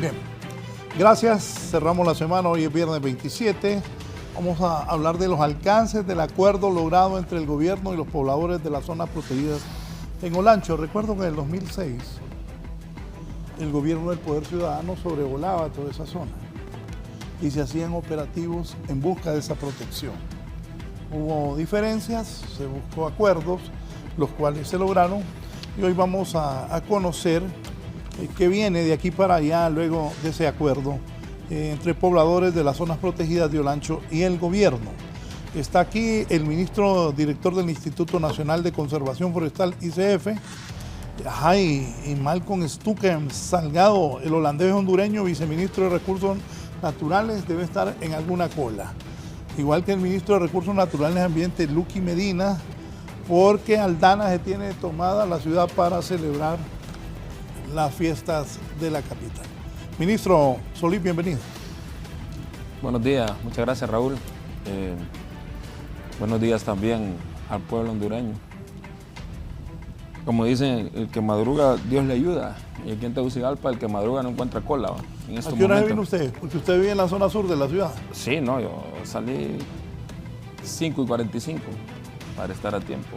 Bien, gracias. Cerramos la semana, hoy es viernes 27. Vamos a hablar de los alcances del acuerdo logrado entre el gobierno y los pobladores de las zonas protegidas en Olancho. Recuerdo que en el 2006 el gobierno del Poder Ciudadano sobrevolaba toda esa zona y se hacían operativos en busca de esa protección. Hubo diferencias, se buscó acuerdos, los cuales se lograron, y hoy vamos a conocer qué viene de aquí para allá luego de ese acuerdo entre pobladores de las zonas protegidas de Olancho y el gobierno. Está aquí el ministro director del Instituto Nacional de Conservación Forestal, ICF, y Malcolm Stukem Salgado, el holandés hondureño, viceministro de Recursos Naturales, debe estar en alguna cola. Igual que el ministro de Recursos Naturales y Ambiente, Lucky Medina, porque Aldana se tiene tomada la ciudad para celebrar las fiestas de la capital. Ministro Solís, bienvenido. Buenos días, muchas gracias, Raúl. Buenos días también al pueblo hondureño. Como dicen, el que madruga, Dios le ayuda. Y aquí en Tegucigalpa, el que madruga no encuentra cola. ¿A qué hora vino usted? Porque usted vive en la zona sur de la ciudad. Sí, no, yo salí 5:45 para estar a tiempo.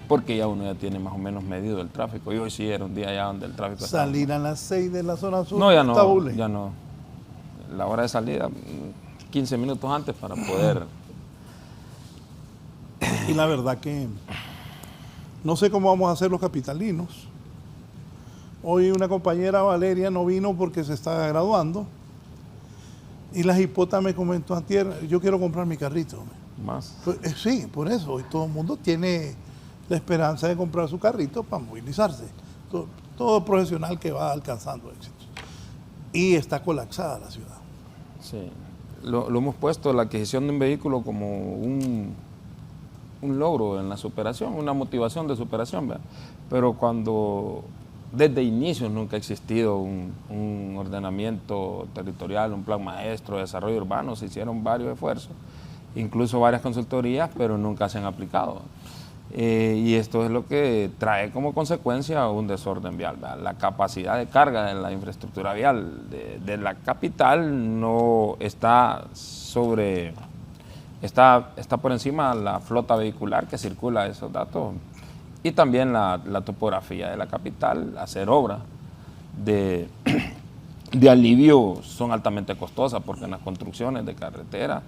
Porque ya uno ya tiene más o menos medido el tráfico. Y hoy sí era un día ya donde el tráfico estaba. ¿Salir a las 6 de la zona sur? No, ya no, ya no. La hora de salida, 15 minutos antes para poder. Y la verdad que no sé cómo vamos a hacer los capitalinos. Hoy una compañera, Valeria, no vino porque se está graduando. Y la hipota me comentó antier, yo quiero comprar mi carrito. Más. Sí, por eso. Hoy todo el mundo tiene la esperanza de comprar su carrito para movilizarse. Todo profesional que va alcanzando éxitos. Y está colapsada la ciudad. Sí, lo hemos puesto, la adquisición de un vehículo, como un logro en la superación, una motivación de superación, ¿verdad? Pero cuando desde inicios nunca ha existido un ordenamiento territorial, un plan maestro de desarrollo urbano, se hicieron varios esfuerzos, incluso varias consultorías, pero nunca se han aplicado. Y esto es lo que trae como consecuencia un desorden vial, ¿verdad? La capacidad de carga de la infraestructura vial de la capital no está está por encima de la flota vehicular que circula esos datos, y también la topografía de la capital. Hacer obras de alivio son altamente costosas, porque en las construcciones de carretera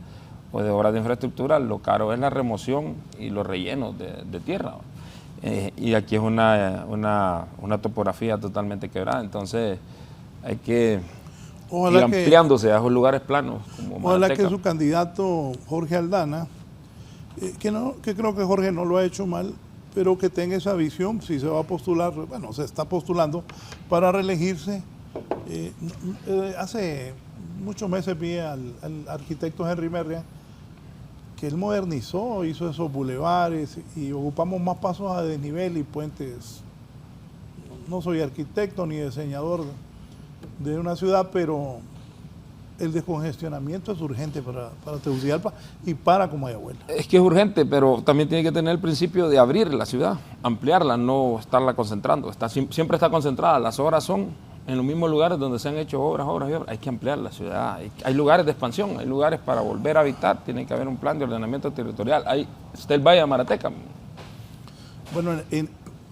o de obras de infraestructura, lo caro es la remoción y los rellenos de tierra. Y aquí es una topografía totalmente quebrada, entonces hay que ir ampliándose a esos lugares planos. Ojalá que su candidato Jorge Aldana, que creo que Jorge no lo ha hecho mal, pero que tenga esa visión, si se va a postular, bueno, se está postulando para reelegirse. Hace muchos meses vi al arquitecto Henry Merriam, que él modernizó, hizo esos bulevares y ocupamos más pasos a desnivel y puentes. No soy arquitecto ni diseñador de una ciudad, pero el descongestionamiento es urgente para Tegucigalpa y para Comayagüela. Es que es urgente, pero también tiene que tener el principio de abrir la ciudad, ampliarla, no estarla concentrando. Siempre está concentrada, las obras son en los mismos lugares donde se han hecho obras. Hay que ampliar la ciudad, hay lugares de expansión, hay lugares para volver a habitar, tiene que haber un plan de ordenamiento territorial. Ahí está el Valle de Marateca. Bueno,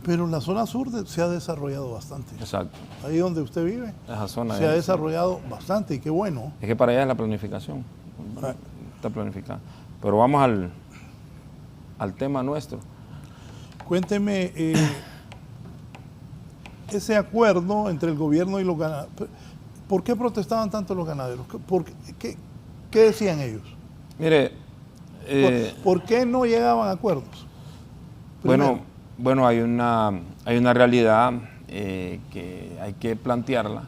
pero en la zona sur se ha desarrollado bastante. Exacto. Ahí donde usted vive, esa zona se ha desarrollado bastante, y qué bueno. Es que para allá es la planificación, está planificada. Pero vamos al tema nuestro. Cuénteme, ese acuerdo entre el gobierno y los ganaderos, ¿por qué protestaban tanto los ganaderos? ¿Qué decían ellos? Mire, ¿Por qué no llegaban a acuerdos? Bueno, hay una realidad que hay que plantearla.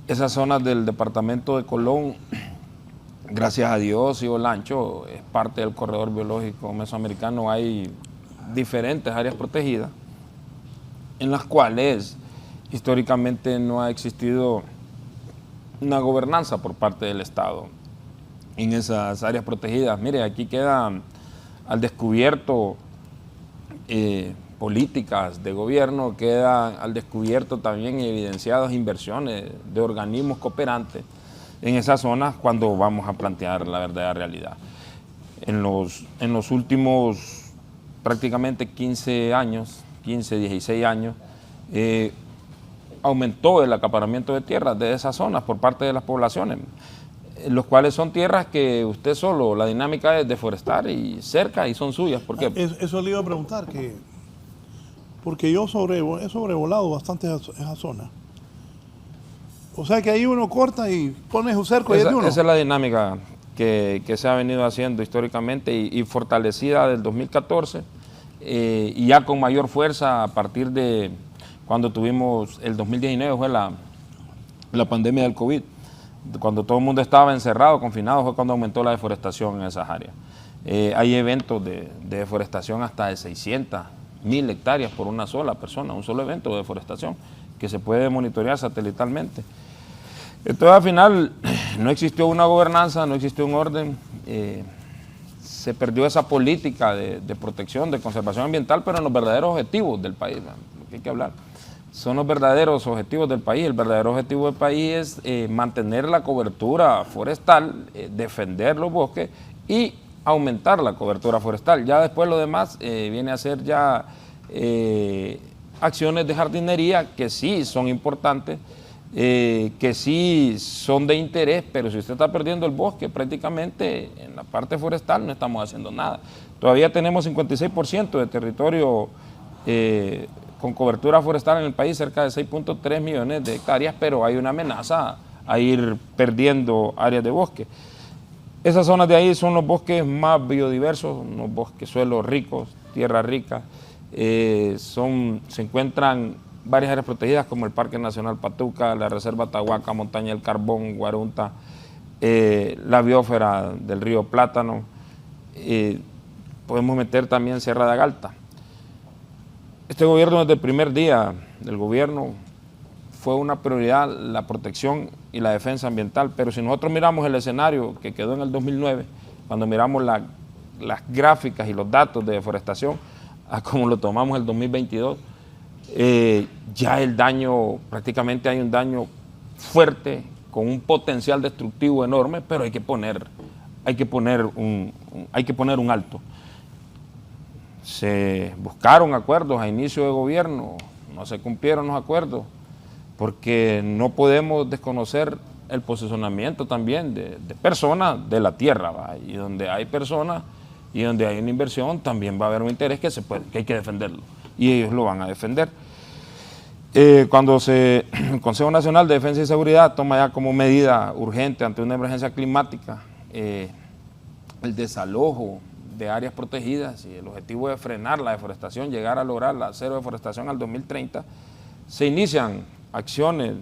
Esas zonas del departamento de Colón, gracias a Dios, y Olancho es parte del corredor biológico mesoamericano. Hay diferentes áreas protegidas en las cuales históricamente no ha existido una gobernanza por parte del Estado en esas áreas protegidas. Mire, aquí queda al descubierto políticas de gobierno, quedan al descubierto también evidenciadas inversiones de organismos cooperantes en esas zonas cuando vamos a plantear la verdadera realidad. En los últimos prácticamente 15 años, 15, 16 años, aumentó el acaparamiento de tierras de esas zonas por parte de las poblaciones, los cuales son tierras que usted solo, la dinámica es deforestar y cerca y son suyas. ¿Por qué? Eso le iba a preguntar, porque yo he sobrevolado bastante esa zona. O sea que ahí uno corta y pone su cerco y es de uno. Esa es la dinámica que se ha venido haciendo históricamente y fortalecida del 2014 y ya con mayor fuerza a partir de cuando tuvimos el 2019, fue la pandemia del COVID. Cuando todo el mundo estaba encerrado, confinado, fue cuando aumentó la deforestación en esas áreas. Hay eventos de deforestación hasta de 600.000 hectáreas por una sola persona, un solo evento de deforestación que se puede monitorear satelitalmente. Entonces, al final, no existió una gobernanza, no existió un orden, se perdió esa política de protección, de conservación ambiental, pero en los verdaderos objetivos del país, lo que hay que hablar. Son los verdaderos objetivos del país. El verdadero objetivo del país es mantener la cobertura forestal, defender los bosques y aumentar la cobertura forestal. Ya después lo demás viene a ser ya acciones de jardinería que sí son importantes, que sí son de interés, pero si usted está perdiendo el bosque, prácticamente en la parte forestal no estamos haciendo nada. Todavía tenemos 56% de territorio con cobertura forestal en el país, cerca de 6.3 millones de hectáreas, pero hay una amenaza a ir perdiendo áreas de bosque. Esas zonas de ahí son los bosques más biodiversos, unos bosques, suelos ricos, tierra rica. Se encuentran varias áreas protegidas como el Parque Nacional Patuca, la Reserva Tahuaca, Montaña del Carbón, Guarunta, la biosfera del río Plátano. Podemos meter también Sierra de Agalta. Este gobierno, desde el primer día del gobierno, fue una prioridad la protección y la defensa ambiental, pero si nosotros miramos el escenario que quedó en el 2009, cuando miramos las gráficas y los datos de deforestación, a como lo tomamos el 2022, ya el daño, prácticamente hay un daño fuerte, con un potencial destructivo enorme, pero hay que poner un alto. Se buscaron acuerdos a inicio de gobierno, no se cumplieron los acuerdos, porque no podemos desconocer el posicionamiento también de personas de la tierra, ¿va? Y donde hay personas y donde hay una inversión también va a haber un interés que hay que defenderlo, y ellos lo van a defender. Cuando el Consejo Nacional de Defensa y Seguridad toma ya como medida urgente ante una emergencia climática el desalojo de áreas protegidas y el objetivo de frenar la deforestación, llegar a lograr la cero deforestación al 2030, se inician acciones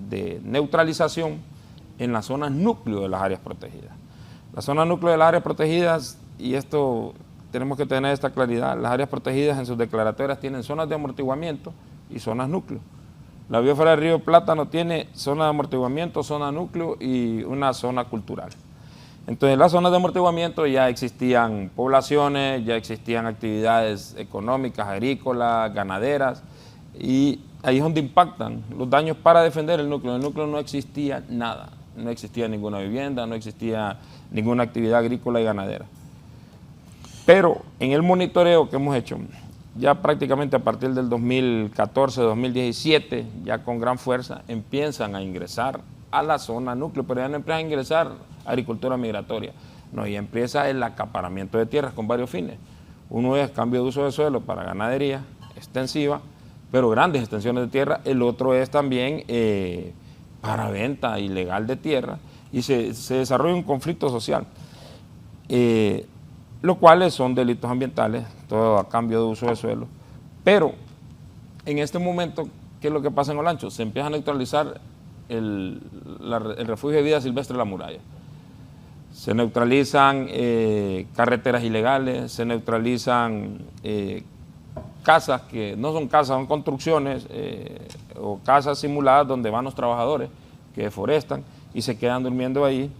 de neutralización en las zonas núcleo de las áreas protegidas. Las zonas núcleo de las áreas protegidas, y esto tenemos que tener esta claridad, las áreas protegidas en sus declaratorias tienen zonas de amortiguamiento y zonas núcleo. La biosfera del río Plátano tiene zona de amortiguamiento, zona núcleo y una zona cultural. Entonces, en las zonas de amortiguamiento ya existían poblaciones, ya existían actividades económicas, agrícolas, ganaderas, y ahí es donde impactan los daños para defender el núcleo. En el núcleo no existía nada, no existía ninguna vivienda, no existía ninguna actividad agrícola y ganadera. Pero en el monitoreo que hemos hecho, ya prácticamente a partir del 2014, 2017, ya con gran fuerza, empiezan a ingresar a la zona núcleo, pero ya no empieza a ingresar agricultura migratoria, no, ya empieza el acaparamiento de tierras con varios fines. Uno es cambio de uso de suelo para ganadería extensiva, pero grandes extensiones de tierra. El otro es también para venta ilegal de tierra, y se desarrolla un conflicto social, los cuales son delitos ambientales, todo a cambio de uso de suelo. Pero en este momento, ¿qué es lo que pasa en Olancho? Se empieza a neutralizar el refugio de vida silvestre de La Muralla. Se neutralizan carreteras ilegales, se neutralizan casas que no son casas, son construcciones o casas simuladas donde van los trabajadores que deforestan y se quedan durmiendo ahí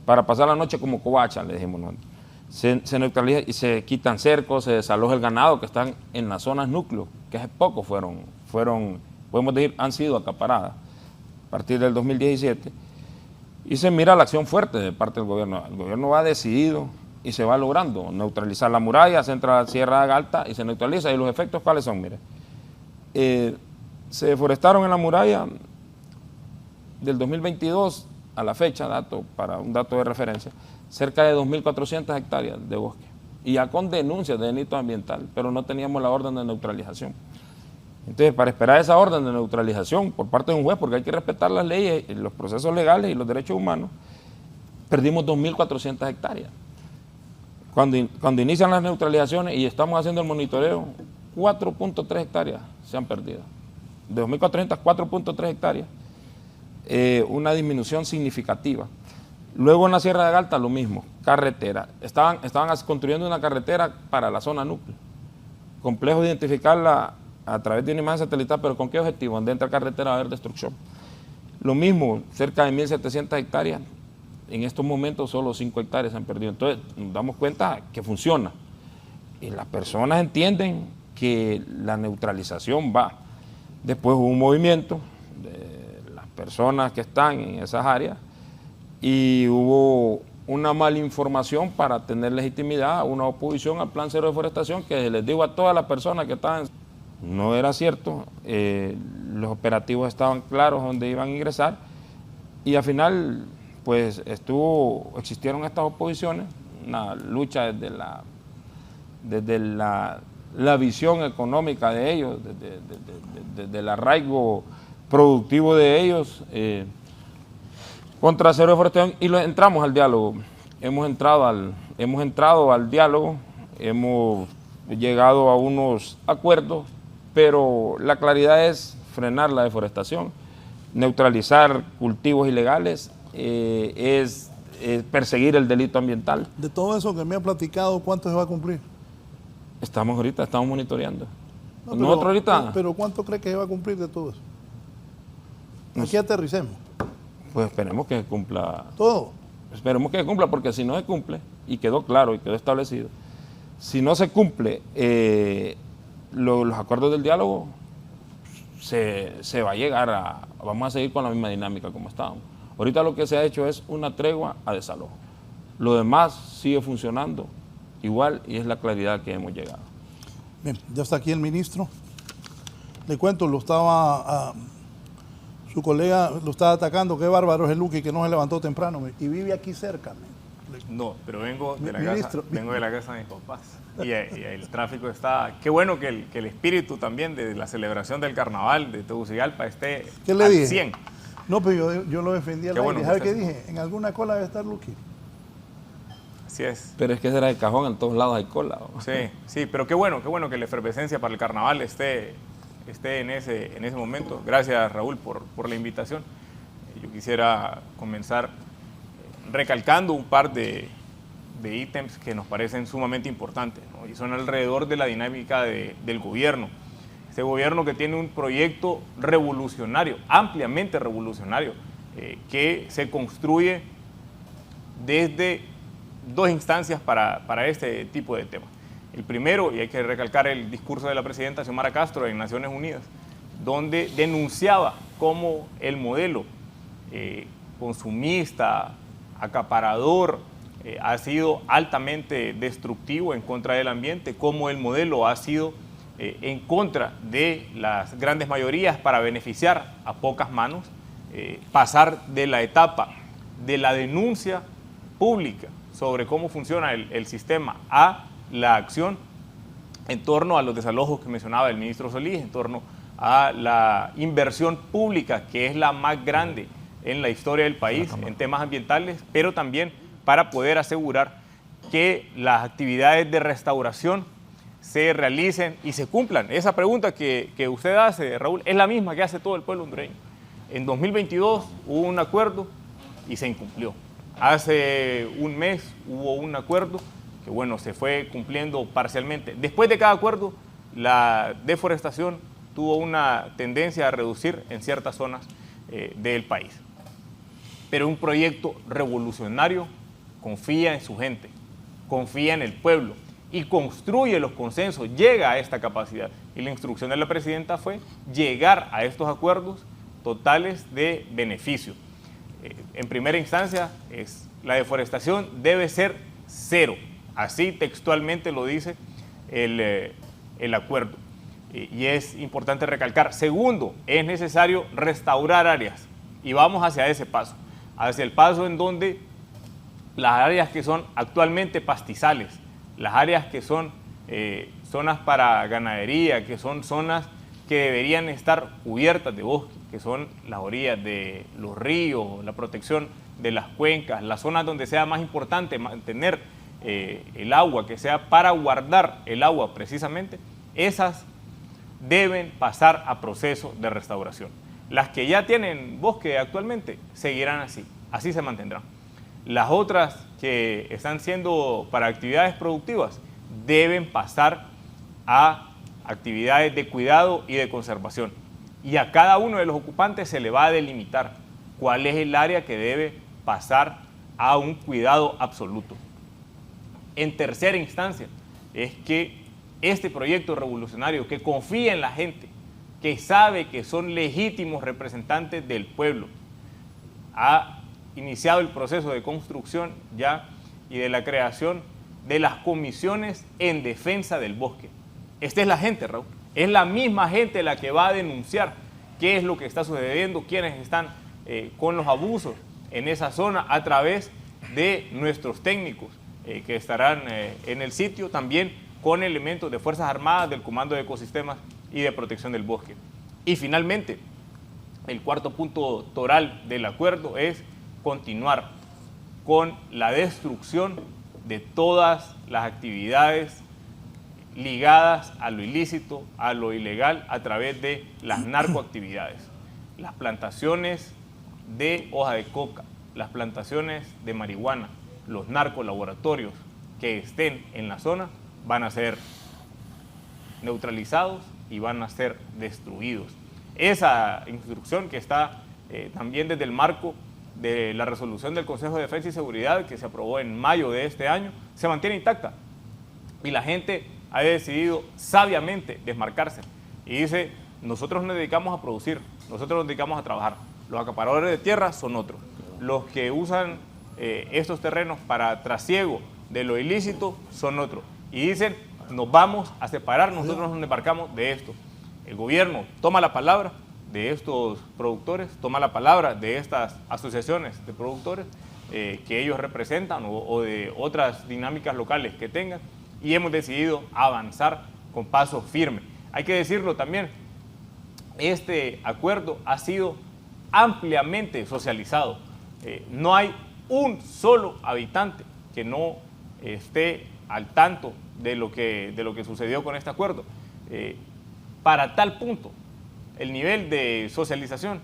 para pasar la noche como covacha, le dijimos nosotros. se neutraliza y se quitan cercos, se desaloja el ganado que están en las zonas núcleo, que hace poco fueron, podemos decir, han sido acaparadas a partir del 2017, y se mira la acción fuerte de parte del gobierno. El gobierno va decidido y se va logrando neutralizar la muralla, se entra a la Sierra Alta y se neutraliza. ¿Y los efectos cuáles son? Mire, se deforestaron en la muralla del 2022 a la fecha, para un dato de referencia, cerca de 2.400 hectáreas de bosque, y ya con denuncias de delito ambiental, pero no teníamos la orden de neutralización. Entonces, para esperar esa orden de neutralización por parte de un juez, porque hay que respetar las leyes, los procesos legales y los derechos humanos, perdimos 2.400 hectáreas. Cuando inician las neutralizaciones y estamos haciendo el monitoreo, 4.3 hectáreas se han perdido. De 2.400, 4.3 hectáreas. Una disminución significativa. Luego en la Sierra de Galta lo mismo, carretera. Estaban construyendo una carretera para la zona núcleo. Complejo identificarla a través de una imagen satelital, pero ¿con qué objetivo? Donde entra carretera va a haber destrucción. Lo mismo, cerca de 1.700 hectáreas, en estos momentos solo 5 hectáreas se han perdido. Entonces nos damos cuenta que funciona. Y las personas entienden que la neutralización va. Después hubo un movimiento de las personas que están en esas áreas y hubo una mala información para tener legitimidad, una oposición al plan cero de deforestación, que les digo a todas las personas que estaban, no era cierto, los operativos estaban claros donde iban a ingresar, y al final pues existieron estas oposiciones, una lucha desde la visión económica de ellos, desde el arraigo productivo de ellos, contra cero deforestación, y entramos al diálogo. Hemos entrado al diálogo, hemos llegado a unos acuerdos, pero la claridad es frenar la deforestación, neutralizar cultivos ilegales, es perseguir el delito ambiental. De todo eso que me ha platicado, ¿cuánto se va a cumplir? Estamos monitoreando. No, Nosotros ahorita... Pero ¿cuánto cree que se va a cumplir de todo eso? Aquí aterricemos. Pues esperemos que cumpla. ¿Todo? Esperemos que cumpla, porque si no se cumple, y quedó claro y quedó establecido, si no se cumple los acuerdos del diálogo, se va a llegar vamos a seguir con la misma dinámica como estábamos. Ahorita lo que se ha hecho es una tregua a desalojo. Lo demás sigue funcionando igual, y es la claridad que hemos llegado. Bien, ya está aquí el ministro. Le cuento, su colega lo estaba atacando, qué bárbaro es el Luqui, que no se levantó temprano y vive aquí cerca. No, pero vengo de la casa de mis papás, y el tráfico está... Qué bueno que el espíritu también de la celebración del carnaval de Tegucigalpa esté ¿Qué le al dije? 100. No, pero yo lo defendí al aire. Bueno, ¿Sabe qué dije? En alguna cola debe estar Luqui. Así es. Pero es que será de cajón, en todos lados hay cola. Sí, pero qué bueno que la efervescencia para el carnaval esté en ese momento. Gracias, Raúl, por la invitación. Yo quisiera comenzar recalcando un par de ítems que nos parecen sumamente importantes, ¿no? Y son alrededor de la dinámica del gobierno. Este gobierno que tiene un proyecto revolucionario, ampliamente revolucionario, que se construye desde dos instancias para este tipo de temas. El primero, y hay que recalcar el discurso de la presidenta Xiomara Castro en Naciones Unidas, donde denunciaba cómo el modelo consumista, acaparador, ha sido altamente destructivo en contra del ambiente, cómo el modelo ha sido en contra de las grandes mayorías para beneficiar a pocas manos, pasar de la etapa de la denuncia pública sobre cómo funciona el sistema a la acción en torno a los desalojos que mencionaba el ministro Solís, en torno a la inversión pública, que es la más grande en la historia del país en temas ambientales, pero también para poder asegurar que las actividades de restauración se realicen y se cumplan. Esa pregunta que usted hace, Raúl, es la misma que hace todo el pueblo hondureño. En 2022 hubo un acuerdo y se incumplió. Hace un mes hubo un acuerdo que, bueno, se fue cumpliendo parcialmente. Después de cada acuerdo, la deforestación tuvo una tendencia a reducir en ciertas zonas del país. Pero un proyecto revolucionario confía en su gente. confía en el pueblo y construye los consensos, llega a esta capacidad. Y la instrucción de la presidenta fue llegar a estos acuerdos totales de beneficio. En primera instancia, la deforestación debe ser cero. Así textualmente lo dice el acuerdo. Y es importante recalcar. Segundo, es necesario restaurar áreas. Y vamos hacia ese paso. Hacia el paso en donde las áreas que son actualmente pastizales, las áreas que son zonas para ganadería, que son zonas que deberían estar cubiertas de bosque, que son las orillas de los ríos, la protección de las cuencas, las zonas donde sea más importante mantener el agua, que sea para guardar el agua precisamente, esas deben pasar a proceso de restauración. Las que ya tienen bosque actualmente seguirán así, así se mantendrán. Las otras que están siendo para actividades productivas deben pasar a actividades de cuidado y de conservación. Y a cada uno de los ocupantes se le va a delimitar cuál es el área que debe pasar a un cuidado absoluto. En tercera instancia, es que este proyecto revolucionario que confía en la gente, que sabe que son legítimos representantes del pueblo, ha iniciado el proceso de construcción ya y de la creación de las comisiones en defensa del bosque. Esta es la gente, Raúl. Es la misma gente la que va a denunciar qué es lo que está sucediendo, quiénes están con los abusos en esa zona a través de nuestros técnicos que estarán en el sitio, también con elementos de Fuerzas Armadas, del Comando de Ecosistemas y de Protección del Bosque. Y finalmente, el cuarto punto toral del acuerdo es continuar con la destrucción de todas las actividades ligadas a lo ilícito, a lo ilegal, a través de las narcoactividades. Las plantaciones de hoja de coca, las plantaciones de marihuana, los narcolaboratorios que estén en la zona van a ser neutralizados y van a ser destruidos. Esa instrucción que está también desde el marco de la resolución del Consejo de Defensa y Seguridad que se aprobó en mayo de este año, se mantiene intacta. Y la gente ha decidido sabiamente desmarcarse. Y dice, nosotros nos dedicamos a producir, nosotros nos dedicamos a trabajar. Los acaparadores de tierra son otros. Los que usan estos terrenos para trasiego de lo ilícito son otros. Y dicen, nos vamos a separar, nosotros nos demarcamos de esto. El gobierno toma la palabra de estos productores, toma la palabra de estas asociaciones de productores que ellos representan o de otras dinámicas locales que tengan, y hemos decidido avanzar con paso firme. Hay que decirlo también, este acuerdo ha sido ampliamente socializado. No hay un solo habitante que no esté al tanto de lo que sucedió con este acuerdo. Para tal punto, el nivel de socialización,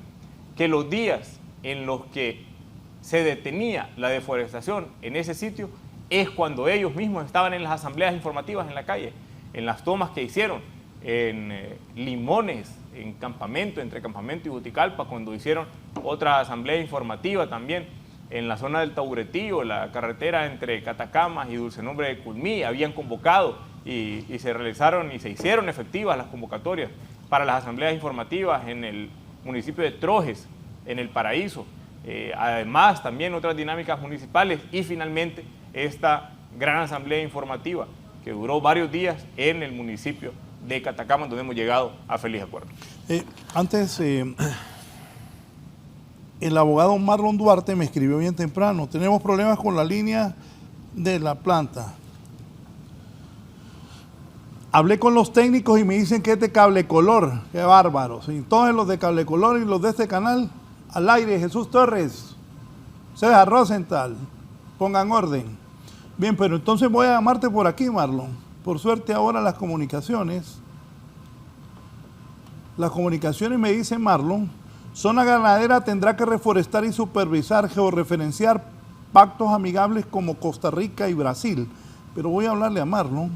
que los días en los que se detenía la deforestación en ese sitio es cuando ellos mismos estaban en las asambleas informativas en la calle, en las tomas que hicieron en Limones, en Campamento, entre Campamento y Juticalpa, cuando hicieron otra asamblea informativa también en la zona del Tauretillo, la carretera entre Catacamas y Dulcenombre de Culmí, habían convocado y se realizaron y se hicieron efectivas las convocatorias para las asambleas informativas en el municipio de Trojes, en El Paraíso, además también otras dinámicas municipales y finalmente esta gran asamblea informativa que duró varios días en el municipio de Catacamas, donde hemos llegado a feliz acuerdo. Antes, el abogado Marlon Duarte me escribió bien temprano, tenemos problemas con la línea de la planta. Hablé con los técnicos y me dicen que es de cable color, qué bárbaros. Entonces los de cable color y los de este canal, al aire, Jesús Torres, César Rosenthal, pongan orden. Bien, pero entonces voy a llamarte por aquí, Marlon. Por suerte ahora las comunicaciones me dicen, Marlon, zona ganadera tendrá que reforestar y supervisar, georreferenciar pactos amigables como Costa Rica y Brasil. Pero voy a hablarle a Marlon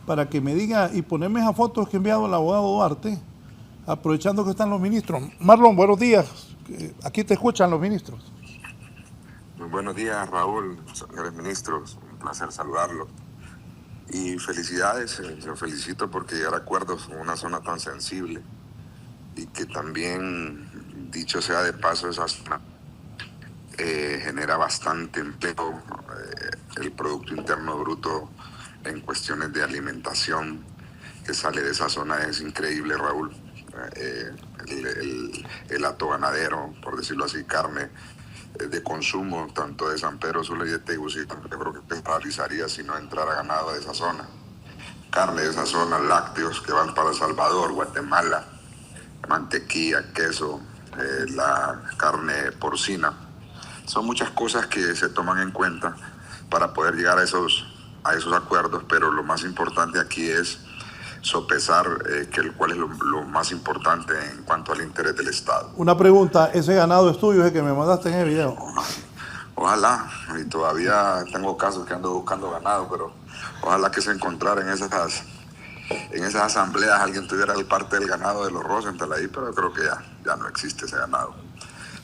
para que me diga y ponerme esas fotos que ha enviado el abogado Duarte, aprovechando que están los ministros. Marlon, buenos días. Aquí te escuchan los ministros. Muy buenos días, Raúl, señores ministros. placer saludarlo. Y felicidades, lo felicito porque llegar a acuerdos en una zona tan sensible y que también, dicho sea de paso, esa zona genera bastante empleo. El Producto Interno Bruto en cuestiones de alimentación que sale de esa zona es increíble, Raúl. El hato ganadero, por decirlo así, carne de consumo, tanto de San Pedro Sula y de Tegucigalpa, yo creo que se paralizaría si no entrara ganado de esa zona. Carne de esa zona, lácteos que van para El Salvador, Guatemala, mantequilla, queso, la carne porcina. Son muchas cosas que se toman en cuenta para poder llegar a esos acuerdos, pero lo más importante aquí es sopesar cuál es lo más importante en cuanto al interés del Estado. Una pregunta, ¿ese ganado es tuyo, ese que me mandaste en el video? Ojalá, y todavía tengo casos que ando buscando ganado, pero ojalá que se encontrara en esas asambleas alguien tuviera el parte del ganado de los Rosenthal ahí, pero creo que ya no existe ese ganado.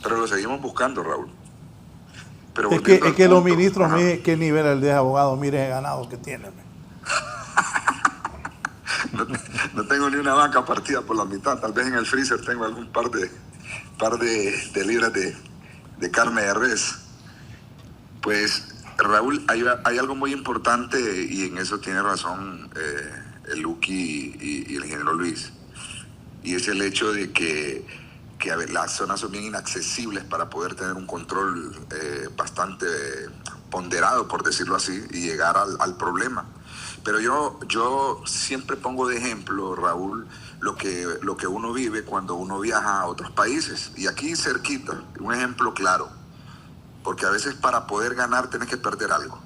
Pero lo seguimos buscando, Raúl. Pero es que los ministros, mire qué nivel el de abogado, mire el ganado que tienen. No tengo ni una vaca partida por la mitad, tal vez en el freezer tengo algún par de libras de carne de res. Pues, Raúl, hay algo muy importante y en eso tiene razón el Luqui y el ingeniero Luis, y es el hecho de que a ver, las zonas son bien inaccesibles para poder tener un control bastante ponderado, por decirlo así, y llegar al problema. Pero yo siempre pongo de ejemplo, Raúl, lo que uno vive cuando uno viaja a otros países. Y aquí cerquita, un ejemplo claro, porque a veces para poder ganar tienes que perder algo.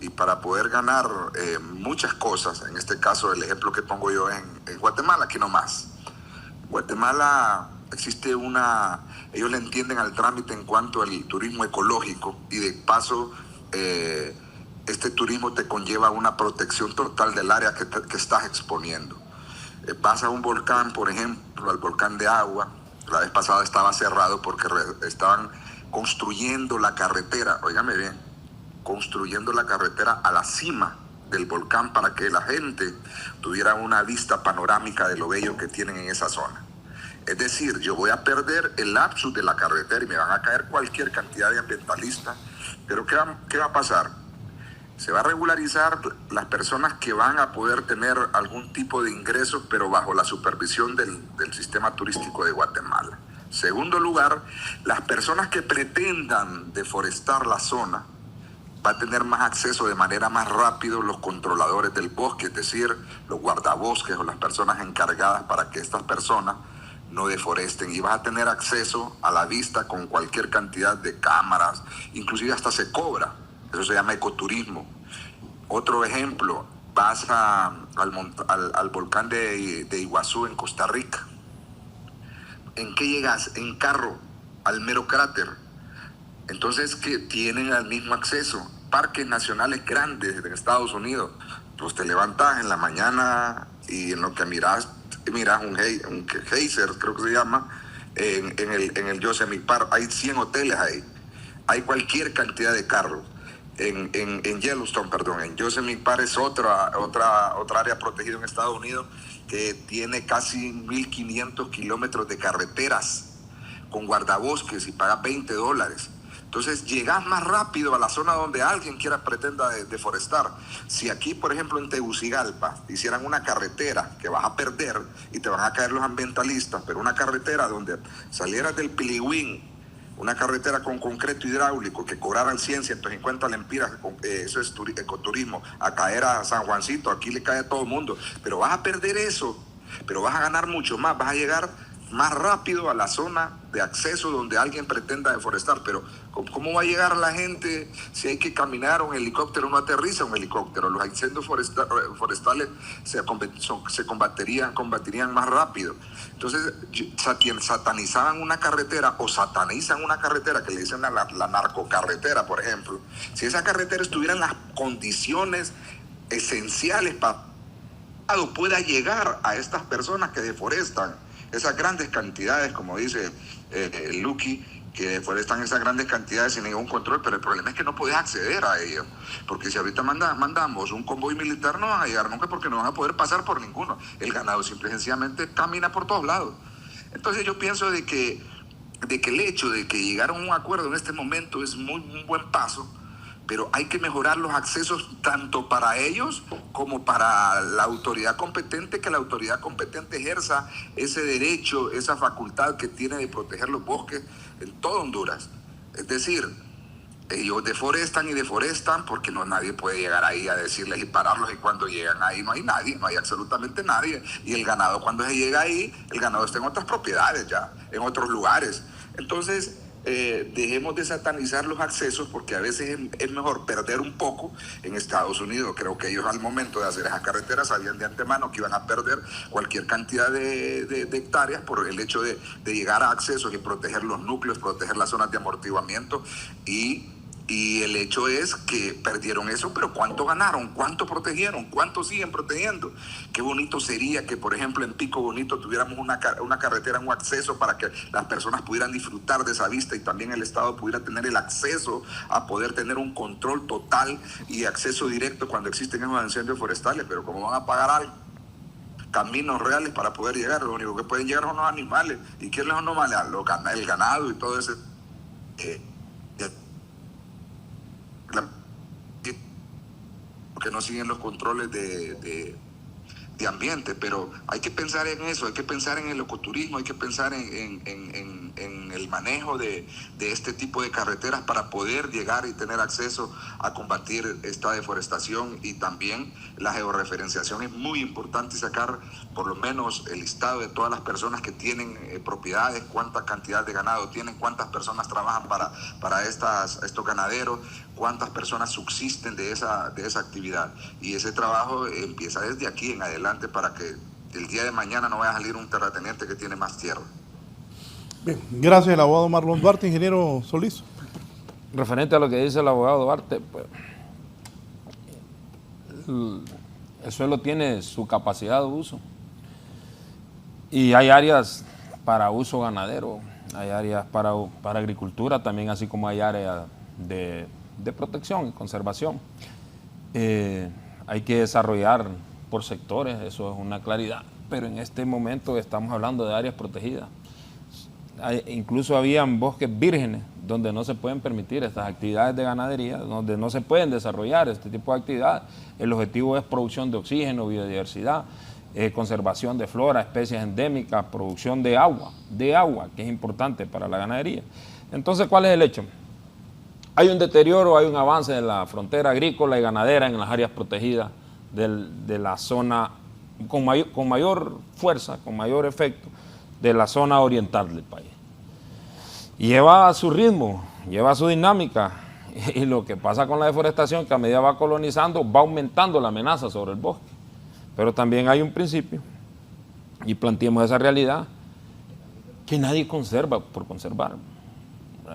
Y para poder ganar muchas cosas, en este caso el ejemplo que pongo yo en Guatemala, aquí nomás. Guatemala existe ellos le entienden al trámite en cuanto al turismo ecológico y de paso este turismo te conlleva una protección total del área que estás exponiendo. Vas a un volcán, por ejemplo, al volcán de Agua, la vez pasada estaba cerrado porque estaban construyendo la carretera, óigame bien, construyendo la carretera a la cima del volcán para que la gente tuviera una vista panorámica de lo bello que tienen en esa zona. Es decir, yo voy a perder el lapsus de la carretera y me van a caer cualquier cantidad de ambientalistas, pero ¿qué va a pasar? Se va a regularizar las personas que van a poder tener algún tipo de ingresos, pero bajo la supervisión del sistema turístico de Guatemala. Segundo lugar, las personas que pretendan deforestar la zona va a tener más acceso de manera más rápida los controladores del bosque, es decir, los guardabosques o las personas encargadas para que estas personas no deforesten, y vas a tener acceso a la vista con cualquier cantidad de cámaras, inclusive hasta se cobra. Eso se llama ecoturismo. Otro ejemplo, vas al volcán de Iguazú en Costa Rica. ¿En qué llegas? En carro, al mero cráter. Entonces, que tienen el mismo acceso. Parques nacionales grandes en Estados Unidos. Pues te levantas en la mañana y en lo que miras un geyser, creo que se llama, en el Yosemite Park. Hay 100 hoteles ahí. Hay cualquier cantidad de carros. En Yellowstone, perdón, en Yosemite Park es otra área protegida en Estados Unidos que tiene casi 1.500 kilómetros de carreteras con guardabosques y pagas $20. Entonces llegas más rápido a la zona donde alguien pretenda deforestar. Si aquí, por ejemplo, en Tegucigalpa hicieran una carretera que vas a perder y te van a caer los ambientalistas, pero una carretera donde salieras del Pilihuín, una carretera con concreto hidráulico que cobraran 100, 150 lempiras, eso es ecoturismo, a caer a San Juancito, aquí le cae a todo el mundo, pero vas a perder eso, pero vas a ganar mucho más, vas a llegar más rápido a la zona de acceso donde alguien pretenda deforestar. Pero ¿cómo va a llegar la gente si hay que caminar un helicóptero? No aterriza un helicóptero. Los incendios forestales se combatirían más rápido. Entonces satanizaban una carretera o satanizan una carretera que le dicen la narcocarretera, por ejemplo. Si esa carretera estuviera en las condiciones esenciales para que pueda llegar a estas personas que deforestan esas grandes cantidades, como dice Luqui, que deforestan esas grandes cantidades sin ningún control, pero el problema es que no puedes acceder a ellos, porque si ahorita mandamos un convoy militar no van a llegar nunca porque no van a poder pasar por ninguno. El ganado simple y sencillamente camina por todos lados. Entonces yo pienso de que el hecho de que llegaron a un acuerdo en este momento es un buen paso, pero hay que mejorar los accesos tanto para ellos como para la autoridad competente, que la autoridad competente ejerza ese derecho, esa facultad que tiene de proteger los bosques en todo Honduras. Es decir, ellos deforestan y deforestan porque nadie puede llegar ahí a decirles y pararlos, y cuando llegan ahí no hay nadie, no hay absolutamente nadie. Y el ganado, cuando se llega ahí, el ganado está en otras propiedades ya, en otros lugares. Entonces, dejemos de satanizar los accesos, porque a veces es mejor perder un poco. En Estados Unidos creo que ellos al momento de hacer esas carreteras sabían de antemano que iban a perder cualquier cantidad de hectáreas por el hecho de llegar a accesos y proteger los núcleos, proteger las zonas de amortiguamiento, y el hecho es que perdieron eso, pero ¿cuánto ganaron? ¿Cuánto protegieron? ¿Cuánto siguen protegiendo? Qué bonito sería que, por ejemplo, en Pico Bonito tuviéramos una carretera, un acceso para que las personas pudieran disfrutar de esa vista, y también el Estado pudiera tener el acceso a poder tener un control total y acceso directo cuando existen esos incendios forestales. Pero como van a pagar algo, caminos reales para poder llegar, lo único que pueden llegar son los animales. ¿Y quiénes son los animales? El ganado y todo ese... porque no siguen los controles de ambiente, pero hay que pensar en eso, hay que pensar en el ecoturismo, hay que pensar en el manejo de este tipo de carreteras para poder llegar y tener acceso a combatir esta deforestación. Y también la georreferenciación es muy importante, sacar por lo menos el listado de todas las personas que tienen propiedades, cuánta cantidad de ganado tienen, cuántas personas trabajan para estos ganaderos, cuántas personas subsisten de esa actividad. Y ese trabajo empieza desde aquí en adelante para que el día de mañana no vaya a salir un terrateniente que tiene más tierra. Bien, gracias el abogado Marlon Duarte. Ingeniero Solís. Referente a lo que dice el abogado Duarte, pues, el suelo tiene su capacidad de uso y hay áreas para uso ganadero, hay áreas para agricultura también, así como hay áreas de protección y conservación. Hay que desarrollar por sectores, eso es una claridad, pero en este momento estamos hablando de áreas protegidas. Incluso habían bosques vírgenes donde no se pueden permitir estas actividades de ganadería, donde no se pueden desarrollar este tipo de actividades. El objetivo es producción de oxígeno, biodiversidad, conservación de flora, especies endémicas, producción de agua, que es importante para la ganadería. Entonces, ¿cuál es el hecho? Hay un deterioro, hay un avance de la frontera agrícola y ganadera en las áreas protegidas de la zona, con mayor fuerza, con mayor efecto, de la zona oriental del país. Lleva su ritmo, lleva su dinámica, y lo que pasa con la deforestación, que a medida va colonizando, va aumentando la amenaza sobre el bosque. Pero también hay un principio, y planteemos esa realidad, que nadie conserva por conservar.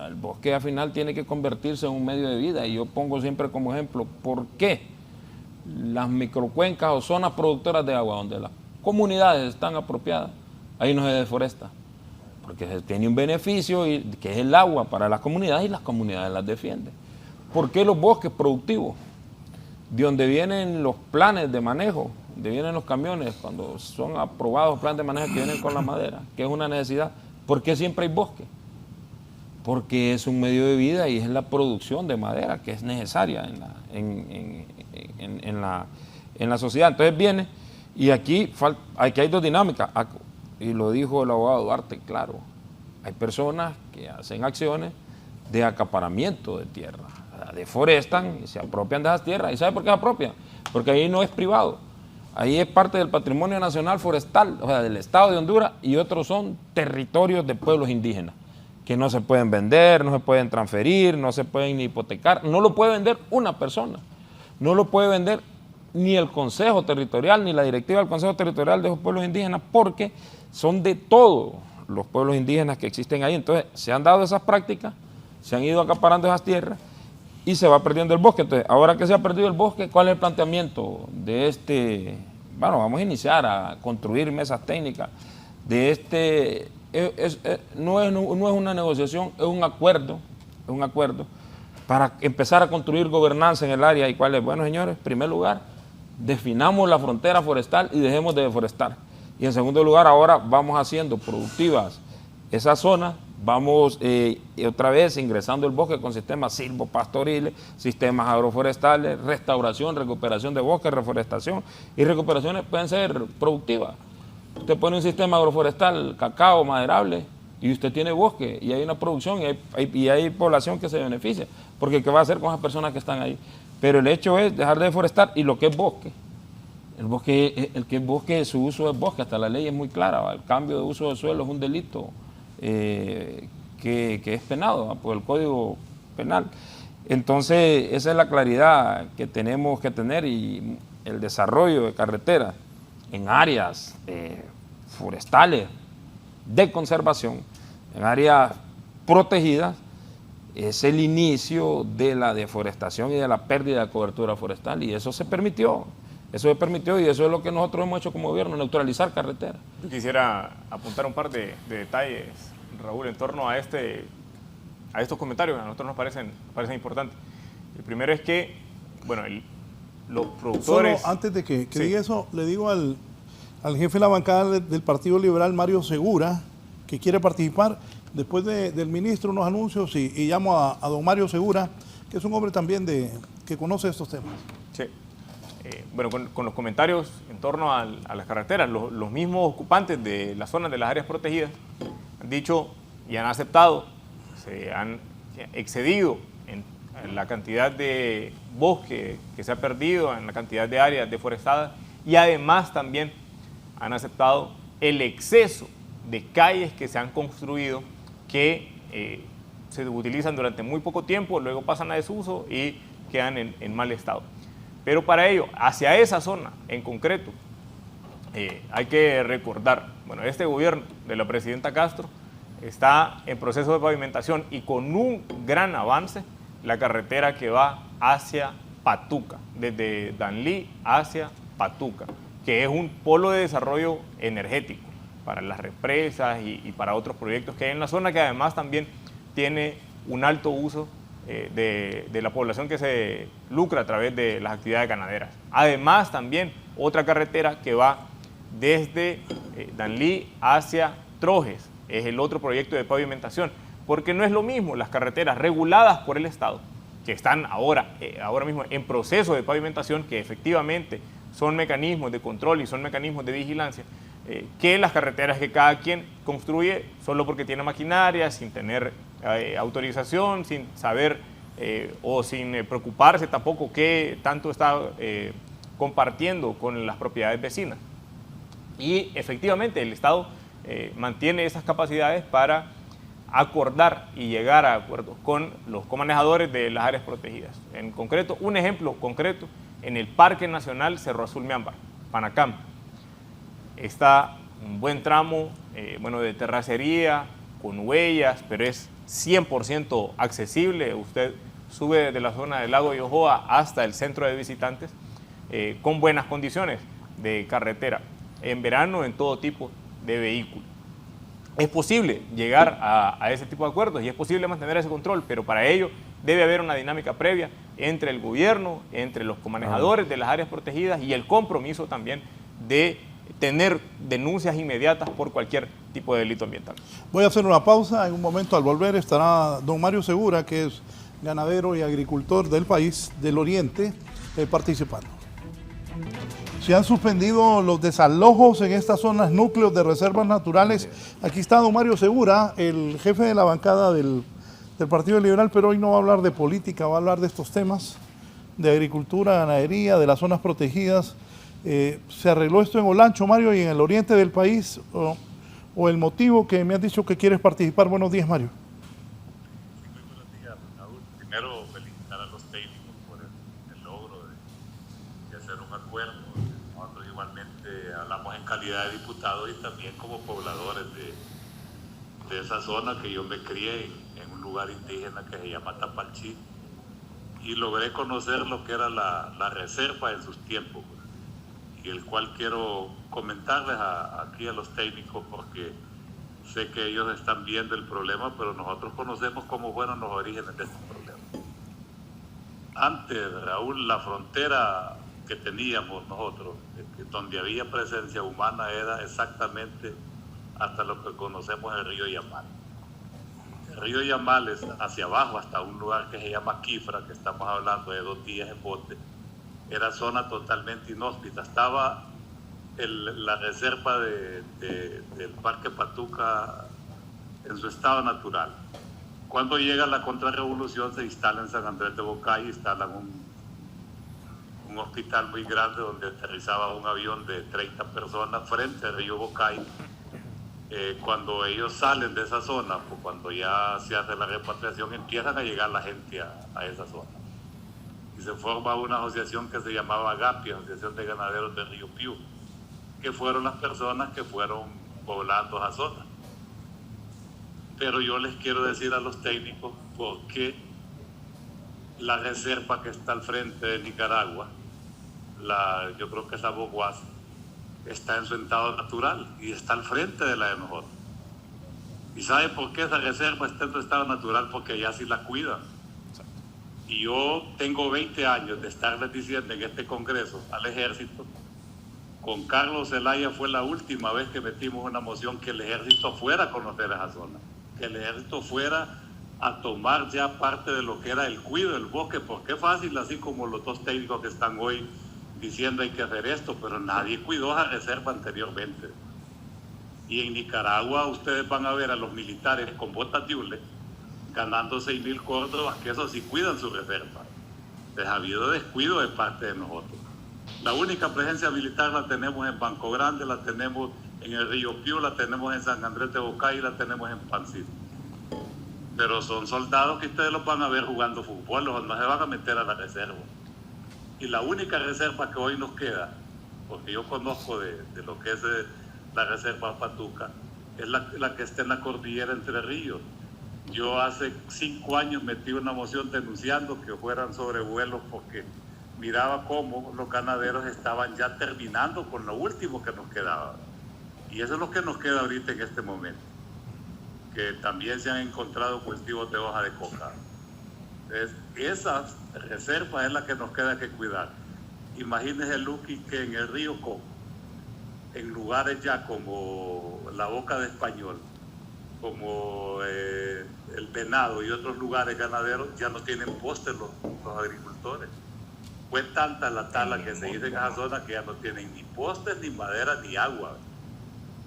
El bosque al final tiene que convertirse en un medio de vida, y yo pongo siempre como ejemplo, ¿por qué las microcuencas o zonas productoras de agua, donde las comunidades están apropiadas, ahí no se deforesta? Porque se tiene un beneficio, que es el agua para las comunidades, y las comunidades las defienden. ¿Por qué los bosques productivos, de donde vienen los planes de manejo, donde vienen los camiones, cuando son aprobados planes de manejo que vienen con la madera, que es una necesidad, ¿por qué siempre hay bosque? Porque es un medio de vida y es la producción de madera que es necesaria en la sociedad. Entonces viene, y aquí hay dos dinámicas, y lo dijo el abogado Duarte, claro, hay personas que hacen acciones de acaparamiento de tierra, deforestan y se apropian de esas tierras. ¿Y sabe por qué se apropian? Porque ahí no es privado, ahí es parte del patrimonio nacional forestal, o sea, del Estado de Honduras, y otros son territorios de pueblos indígenas, que no se pueden vender, no se pueden transferir, no se pueden ni hipotecar, no lo puede vender una persona, no lo puede vender ni el Consejo Territorial, ni la directiva del Consejo Territorial de esos pueblos indígenas, porque son de todos los pueblos indígenas que existen ahí. Entonces se han dado esas prácticas, se han ido acaparando esas tierras y se va perdiendo el bosque. Entonces, ahora que se ha perdido el bosque, ¿cuál es el planteamiento de este? Bueno, vamos a iniciar a construir mesas técnicas de este no es una negociación, es un acuerdo para empezar a construir gobernanza en el área. ¿Y cuál es? Bueno, señores, en primer lugar, definamos la frontera forestal y dejemos de deforestar. Y en segundo lugar, ahora vamos haciendo productivas esas zonas, vamos otra vez ingresando el bosque con sistemas silvopastoriles, sistemas agroforestales, restauración, recuperación de bosques, reforestación, y recuperaciones pueden ser productivas. Usted pone un sistema agroforestal, cacao, maderable, y usted tiene bosque, y hay una producción, y hay población que se beneficia, porque ¿qué va a hacer con las personas que están ahí? Pero el hecho es dejar de deforestar, y lo que es bosque, el que es bosque, su uso es bosque, hasta la ley es muy clara, ¿va? El cambio de uso de suelo es un delito que es penado, ¿va? Por el Código Penal. Entonces, esa es la claridad que tenemos que tener, y el desarrollo de carreteras en áreas forestales de conservación, en áreas protegidas, es el inicio de la deforestación y de la pérdida de cobertura forestal, y eso se permitió. Eso se permitió, y eso es lo que nosotros hemos hecho como gobierno, neutralizar carreteras. Yo quisiera apuntar un par de detalles, Raúl, en torno a estos comentarios que a nosotros nos parecen importantes. El primero es que, bueno, los productores... Solo antes de que sí. diga eso, le digo al jefe de la bancada del Partido Liberal, Mario Segura, que quiere participar, después del ministro, unos anuncios, y llamo a don Mario Segura, que es un hombre también que conoce estos temas. Sí. Bueno, con los comentarios en torno a las carreteras, los mismos ocupantes de las zonas de las áreas protegidas han dicho y han aceptado, se han excedido en la cantidad de bosque que se ha perdido, en la cantidad de áreas deforestadas, y además también han aceptado el exceso de calles que se han construido que se utilizan durante muy poco tiempo, luego pasan a desuso y quedan en mal estado. Pero para ello, hacia esa zona en concreto, hay que recordar, bueno, este gobierno de la presidenta Castro está en proceso de pavimentación, y con un gran avance la carretera que va hacia Patuca, desde Danlí hacia Patuca, que es un polo de desarrollo energético para las represas y para otros proyectos que hay en la zona, que además también tiene un alto uso de la población que se lucra a través de las actividades ganaderas. Además también otra carretera que va desde Danlí hacia Trojes, es el otro proyecto de pavimentación, porque no es lo mismo las carreteras reguladas por el Estado, que están ahora mismo en proceso de pavimentación, que efectivamente son mecanismos de control y son mecanismos de vigilancia, que las carreteras que cada quien construye solo porque tiene maquinaria, sin tener autorización, sin saber o sin preocuparse tampoco qué tanto está compartiendo con las propiedades vecinas. Y efectivamente el Estado mantiene esas capacidades para acordar y llegar a acuerdos con los comanejadores de las áreas protegidas. En concreto, un ejemplo concreto, en el Parque Nacional Cerro Azul Miámbar, Panacam, está un buen tramo de terracería, con huellas, pero es 100% accesible. Usted sube desde la zona del lago Yohoa hasta el centro de visitantes con buenas condiciones de carretera, en verano en todo tipo de vehículos. Es posible llegar a ese tipo de acuerdos y es posible mantener ese control, pero para ello debe haber una dinámica previa entre el gobierno, entre los comanejadores de las áreas protegidas, y el compromiso también de tener denuncias inmediatas por cualquier tipo de delito ambiental. Voy a hacer una pausa. En un momento, al volver, estará don Mario Segura, que es ganadero y agricultor del país, del Oriente, participando. Se han suspendido los desalojos en estas zonas núcleos de reservas naturales. Aquí está don Mario Segura, el jefe de la bancada del Partido Liberal, pero hoy no va a hablar de política, va a hablar de estos temas de agricultura, ganadería, de las zonas protegidas. ¿Se arregló esto en Olancho, Mario, y en el oriente del país? ¿O el motivo que me has dicho que quieres participar? Buenos días, Mario. Sí, muy buenos días, Raúl. Primero, felicitar a los técnicos por el logro de hacer un acuerdo. Nosotros igualmente hablamos en calidad de diputados y también como pobladores de esa zona, que yo me crié en un lugar indígena que se llama Tapalchí, y logré conocer lo que era la reserva en sus tiempos, y el cual quiero comentarles aquí a los técnicos, porque Sé que ellos están viendo el problema, pero nosotros conocemos cómo fueron los orígenes de este problema. Antes, Raúl, la frontera que teníamos nosotros, donde había presencia humana, era exactamente hasta lo que conocemos el río Yamal. El río Yamal es hacia abajo, hasta un lugar que se llama Quifra, que estamos hablando de 2 días en bote. Era zona totalmente inhóspita. Estaba la reserva del Parque Patuca en su estado natural. Cuando llega la contrarrevolución, se instala en San Andrés de Bocay, instalan un hospital muy grande donde aterrizaba un avión de 30 personas frente al río Bocay. Cuando ellos salen de esa zona, pues cuando ya se hace la repatriación, empiezan a llegar la gente a esa zona. Y se forma una asociación que se llamaba AGAPI, Asociación de Ganaderos de Río Piu, que fueron las personas que fueron poblando esa zona. Pero yo les quiero decir a los técnicos por qué la reserva que está al frente de Nicaragua, yo creo que es la Boguas, está en su estado natural y está al frente de la de nosotros. ¿Y sabe por qué esa reserva está en su estado natural? Porque allá sí la cuidan. Y yo tengo 20 años de estarles diciendo en este congreso al ejército, con Carlos Zelaya fue la última vez que metimos una moción que el ejército fuera a conocer esa zona, que el ejército fuera a tomar ya parte de lo que era el cuidado del bosque, porque es fácil, así como los 2 técnicos que están hoy diciendo hay que hacer esto, pero nadie cuidó esa reserva anteriormente. Y en Nicaragua ustedes van a ver a los militares con botas de hule ganando 6.000 córdobas, que eso sí cuidan su reserva. Les ha habido descuido de parte de nosotros. La única presencia militar la tenemos en Banco Grande, la tenemos en el Río Piu, la tenemos en San Andrés de Bocay y la tenemos en Pancito. Pero son soldados que ustedes los van a ver jugando fútbol, no se van a meter a la reserva. Y la única reserva que hoy nos queda, porque yo conozco de lo que es la reserva Patuca, es la que está en la cordillera Entre Ríos. Yo hace 5 años metí una moción denunciando que fueran sobrevuelos porque miraba cómo los ganaderos estaban ya terminando con lo último que nos quedaba. Y eso es lo que nos queda ahorita en este momento, que también se han encontrado cultivos de hoja de coca. Entonces, esa reserva es la que nos queda que cuidar. Imagínese, Luqui, que en el río Coco, en lugares ya como la Boca de Español, como el Venado y otros lugares ganaderos, ya no tienen postes los agricultores. Fue tanta la tala que se hizo en esa zona que ya no tienen ni postes, ni madera, ni agua.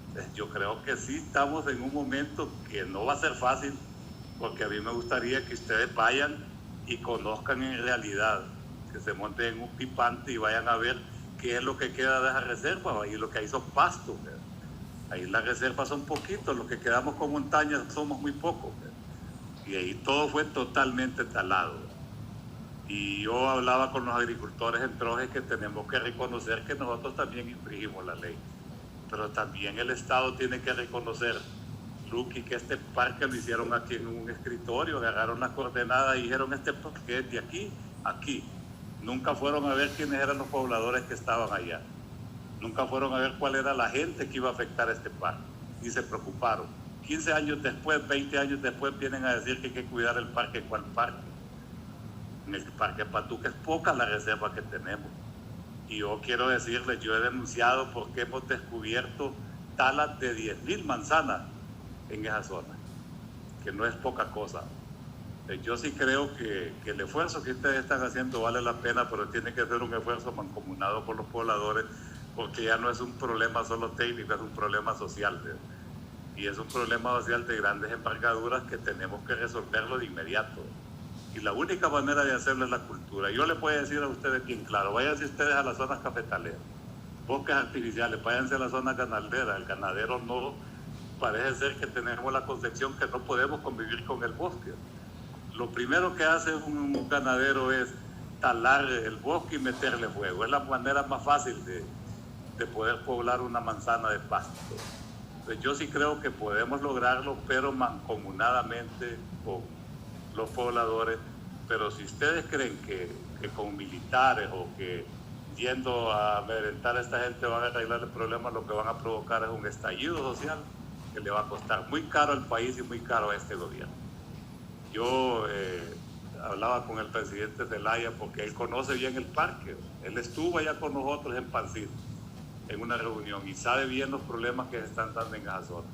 Entonces, yo creo que sí estamos en un momento que no va a ser fácil, porque a mí me gustaría que ustedes vayan y conozcan en realidad, que se monten en un pipante y vayan a ver qué es lo que queda de esa reserva. Ahí lo que hay son pastos. Ahí las reservas son poquitos, los que quedamos con montañas somos muy pocos. Y ahí todo fue totalmente talado. Y yo hablaba con los agricultores en Trojes que tenemos que reconocer que nosotros también infringimos la ley. Pero también el Estado tiene que reconocer, Luqui, que este parque lo hicieron aquí en un escritorio, agarraron las coordenadas y dijeron este parque es de aquí a aquí. Nunca fueron a ver quiénes eran los pobladores que estaban allá. Nunca fueron a ver cuál era la gente que iba a afectar este parque. Y se preocuparon. 15 años después, 20 años después, vienen a decir que hay que cuidar el parque. ¿Cuál parque? En el Parque Patuca es poca la reserva que tenemos. Y yo quiero decirles, yo he denunciado porque hemos descubierto talas de 10.000 manzanas en esa zona, que no es poca cosa. Yo sí creo que el esfuerzo que ustedes están haciendo vale la pena, pero tiene que ser un esfuerzo mancomunado por los pobladores, porque ya no es un problema solo técnico, es un problema social. Y es un problema social de grandes envergaduras que tenemos que resolverlo de inmediato. Y la única manera de hacerlo es la cultura. Yo les puedo decir a ustedes bien claro, váyanse ustedes a las zonas cafetaleras, bosques artificiales, váyanse a las zonas ganaderas. El ganadero no, parece ser que tenemos la concepción que no podemos convivir con el bosque. Lo primero que hace un ganadero es talar el bosque y meterle fuego. Es la manera más fácil de poder poblar una manzana de pasto. Entonces, yo sí creo que podemos lograrlo, pero mancomunadamente con los pobladores. Pero si ustedes creen que con militares o que yendo a amedrentar a esta gente van a arreglar el problema, lo que van a provocar es un estallido social que le va a costar muy caro al país y muy caro a este gobierno. Yo hablaba con el presidente Zelaya porque él conoce bien el parque. Él estuvo allá con nosotros en Pancito, en una reunión, y sabe bien los problemas que se están dando en esa zona.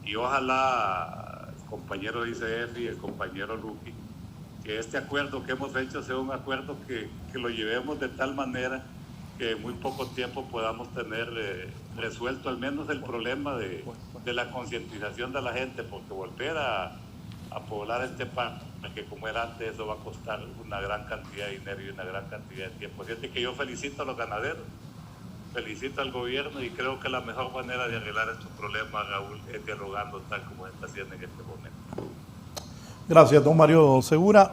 Y ojalá el compañero de ICF y el compañero Luqui, que este acuerdo que hemos hecho sea un acuerdo que lo llevemos de tal manera que en muy poco tiempo podamos tener resuelto al menos el problema de la concientización de la gente, porque volver a poblar este parque, que como era antes, eso va a costar una gran cantidad de dinero y una gran cantidad de tiempo. Así que yo felicito a los ganaderos, felicito al gobierno, y creo que la mejor manera de arreglar estos problemas, Raúl, es dialogando tal como se está haciendo en este momento. Gracias, don Mario Segura.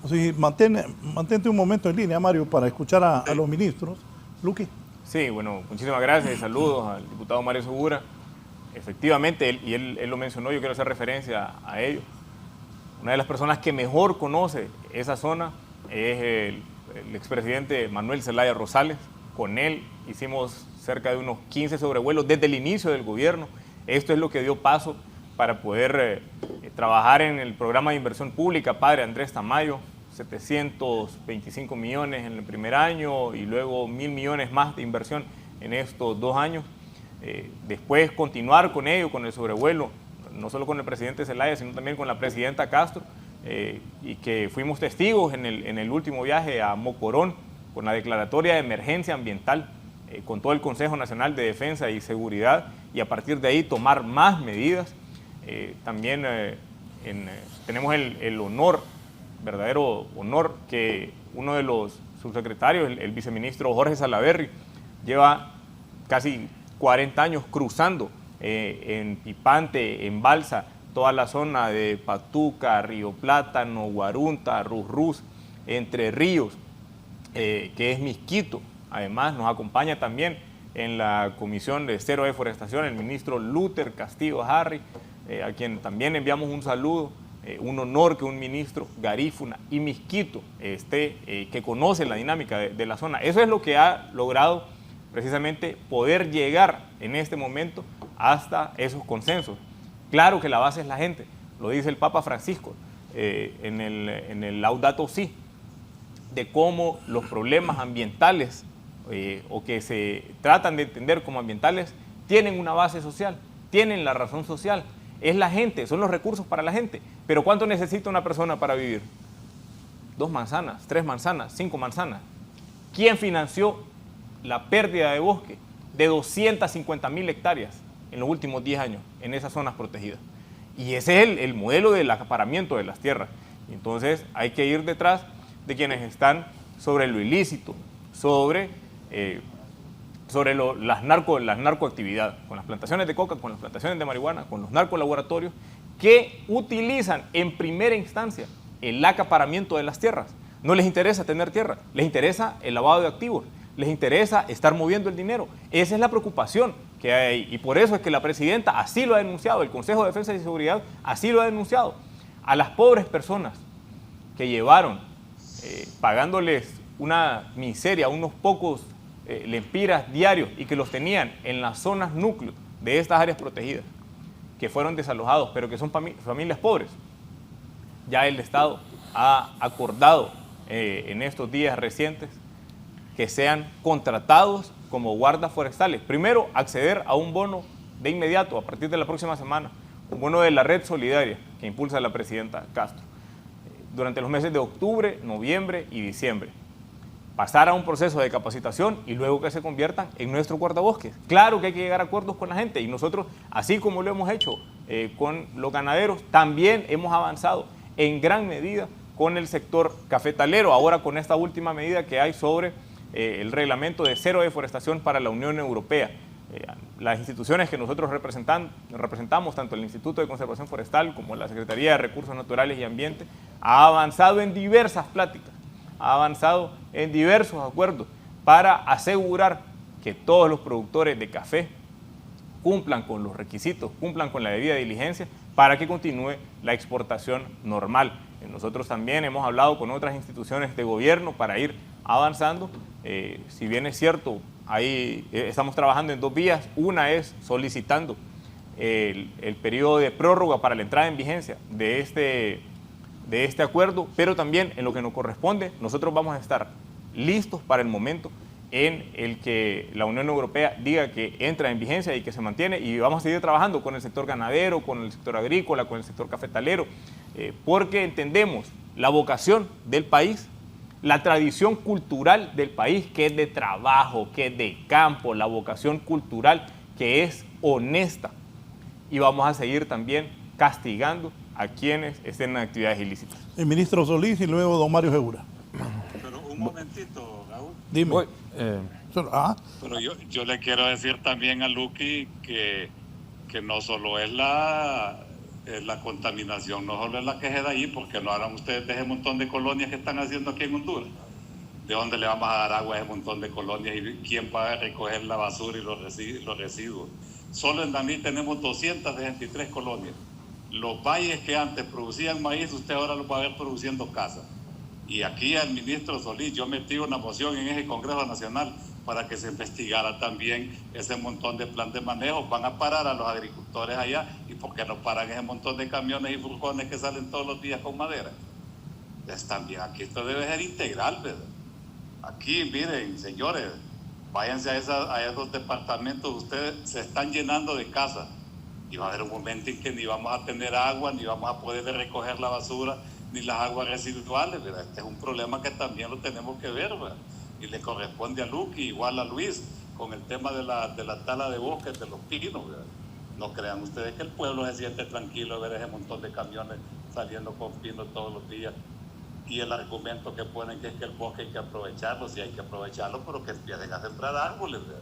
Sí, mantente un momento en línea, Mario, para escuchar a los ministros. Luqui. Sí, bueno, muchísimas gracias y saludos al diputado Mario Segura. Efectivamente, él lo mencionó, yo quiero hacer referencia a ello. Una de las personas que mejor conoce esa zona es el expresidente Manuel Zelaya Rosales. Con él hicimos cerca de unos 15 sobrevuelos desde el inicio del gobierno. Esto es lo que dio paso para poder trabajar en el programa de inversión pública Padre Andrés Tamayo, 725 millones en el primer año y luego 1.000 millones más de inversión en estos 2 años. Después continuar con ello, con el sobrevuelo, no solo con el presidente Zelaya, sino también con la presidenta Castro, y que fuimos testigos en el último viaje a Mocorón, con la declaratoria de emergencia ambiental, con todo el Consejo Nacional de Defensa y Seguridad, y a partir de ahí tomar más medidas. También tenemos el honor, verdadero honor, que uno de los subsecretarios, el viceministro Jorge Salaverry, lleva casi 40 años cruzando en Pipante, en Balsa, toda la zona de Patuca, Río Plátano, Guarunta, Rus, Entre Ríos, que es Misquito. Además nos acompaña también en la Comisión de Cero Deforestación el ministro Luther Castillo Harry, a quien también enviamos un saludo. Un honor que un ministro Garífuna y Misquito que conoce la dinámica de la zona. Eso es lo que ha logrado precisamente poder llegar en este momento hasta esos consensos. Claro que la base es la gente, lo dice el Papa Francisco en el Laudato Si, de cómo los problemas ambientales o que se tratan de entender como ambientales tienen una base social, tienen la razón social. Es la gente, son los recursos para la gente. Pero ¿cuánto necesita una persona para vivir? 2 manzanas, 3 manzanas, 5 manzanas. ¿Quién financió la pérdida de bosque de 250.000 hectáreas en los últimos 10 años en esas zonas protegidas? Y ese es el modelo del acaparamiento de las tierras. Entonces hay que ir detrás de quienes están sobre lo ilícito, sobre la narcoactividad, con las plantaciones de coca, con las plantaciones de marihuana, con los narcolaboratorios que utilizan en primera instancia el acaparamiento de las tierras. No les interesa tener tierra, les interesa el lavado de activos, les interesa estar moviendo el dinero. Esa es la preocupación que hay ahí, y por eso es que la presidenta así lo ha denunciado, el Consejo de Defensa y Seguridad así lo ha denunciado. A las pobres personas que llevaron pagándoles una miseria, unos pocos lempiras diarios, y que los tenían en las zonas núcleo de estas áreas protegidas, que fueron desalojados, pero que son familias pobres. Ya el Estado ha acordado en estos días recientes que sean contratados como guardas forestales. Primero, acceder a un bono de inmediato, a partir de la próxima semana, un bono de la Red Solidaria que impulsa la presidenta Castro, durante los meses de octubre, noviembre y diciembre. Pasar a un proceso de capacitación y luego que se conviertan en nuestros guardabosques. Claro que hay que llegar a acuerdos con la gente, y nosotros, así como lo hemos hecho con los ganaderos, también hemos avanzado en gran medida con el sector cafetalero, ahora con esta última medida que hay sobre el reglamento de cero deforestación para la Unión Europea. Las instituciones que nosotros representamos, tanto el Instituto de Conservación Forestal como la Secretaría de Recursos Naturales y Ambiente, ha avanzado en diversas pláticas, ha avanzado en diversos acuerdos para asegurar que todos los productores de café cumplan con los requisitos, cumplan con la debida diligencia para que continúe la exportación normal. Nosotros también hemos hablado con otras instituciones de gobierno para ir avanzando. Si bien es cierto, ahí estamos trabajando en 2 vías. Una es solicitando el periodo de prórroga para la entrada en vigencia de este acuerdo, pero también en lo que nos corresponde, nosotros vamos a estar listos para el momento en el que la Unión Europea diga que entra en vigencia y que se mantiene, y vamos a seguir trabajando con el sector ganadero, con el sector agrícola, con el sector cafetalero, porque entendemos la vocación del país, la tradición cultural del país, que es de trabajo, que es de campo, la vocación cultural que es honesta, y vamos a seguir también castigando a quienes estén en actividades ilícitas. El ministro Solís y luego don Mario Segura. Pero un momentito, Raúl. Dime. Voy, Pero yo le quiero decir también a Luqui que no solo es la contaminación, no solo es la que es de ahí, porque no hablan ustedes de ese montón de colonias que están haciendo aquí en Honduras. ¿De dónde le vamos a dar agua a ese montón de colonias y quién va a recoger la basura y los residuos? Solo en Daní tenemos 263 colonias. Los valles que antes producían maíz, usted ahora los va a ver produciendo casas. Y aquí al ministro Solís, yo metí una moción en ese Congreso Nacional para que se investigara también ese montón de plan de manejo. Van a parar a los agricultores allá, y ¿por qué no paran ese montón de camiones y furgones que salen todos los días con madera? Entonces también aquí esto debe ser integral, ¿verdad? Aquí, miren, señores, váyanse a esos departamentos, ustedes se están llenando de casas, y va a haber un momento en que ni vamos a tener agua, ni vamos a poder recoger la basura, ni las aguas residuales, ¿verdad? Este es un problema que también lo tenemos que ver, ¿verdad? Y le corresponde a Luqui, igual a Luis, con el tema de la tala de bosques, de los pinos, ¿verdad? No crean ustedes que el pueblo se siente tranquilo de ver ese montón de camiones saliendo con pinos todos los días, y el argumento que ponen que es que el bosque hay que aprovecharlo, sí hay que aprovecharlo, pero que empiecen a sembrar árboles, ¿verdad?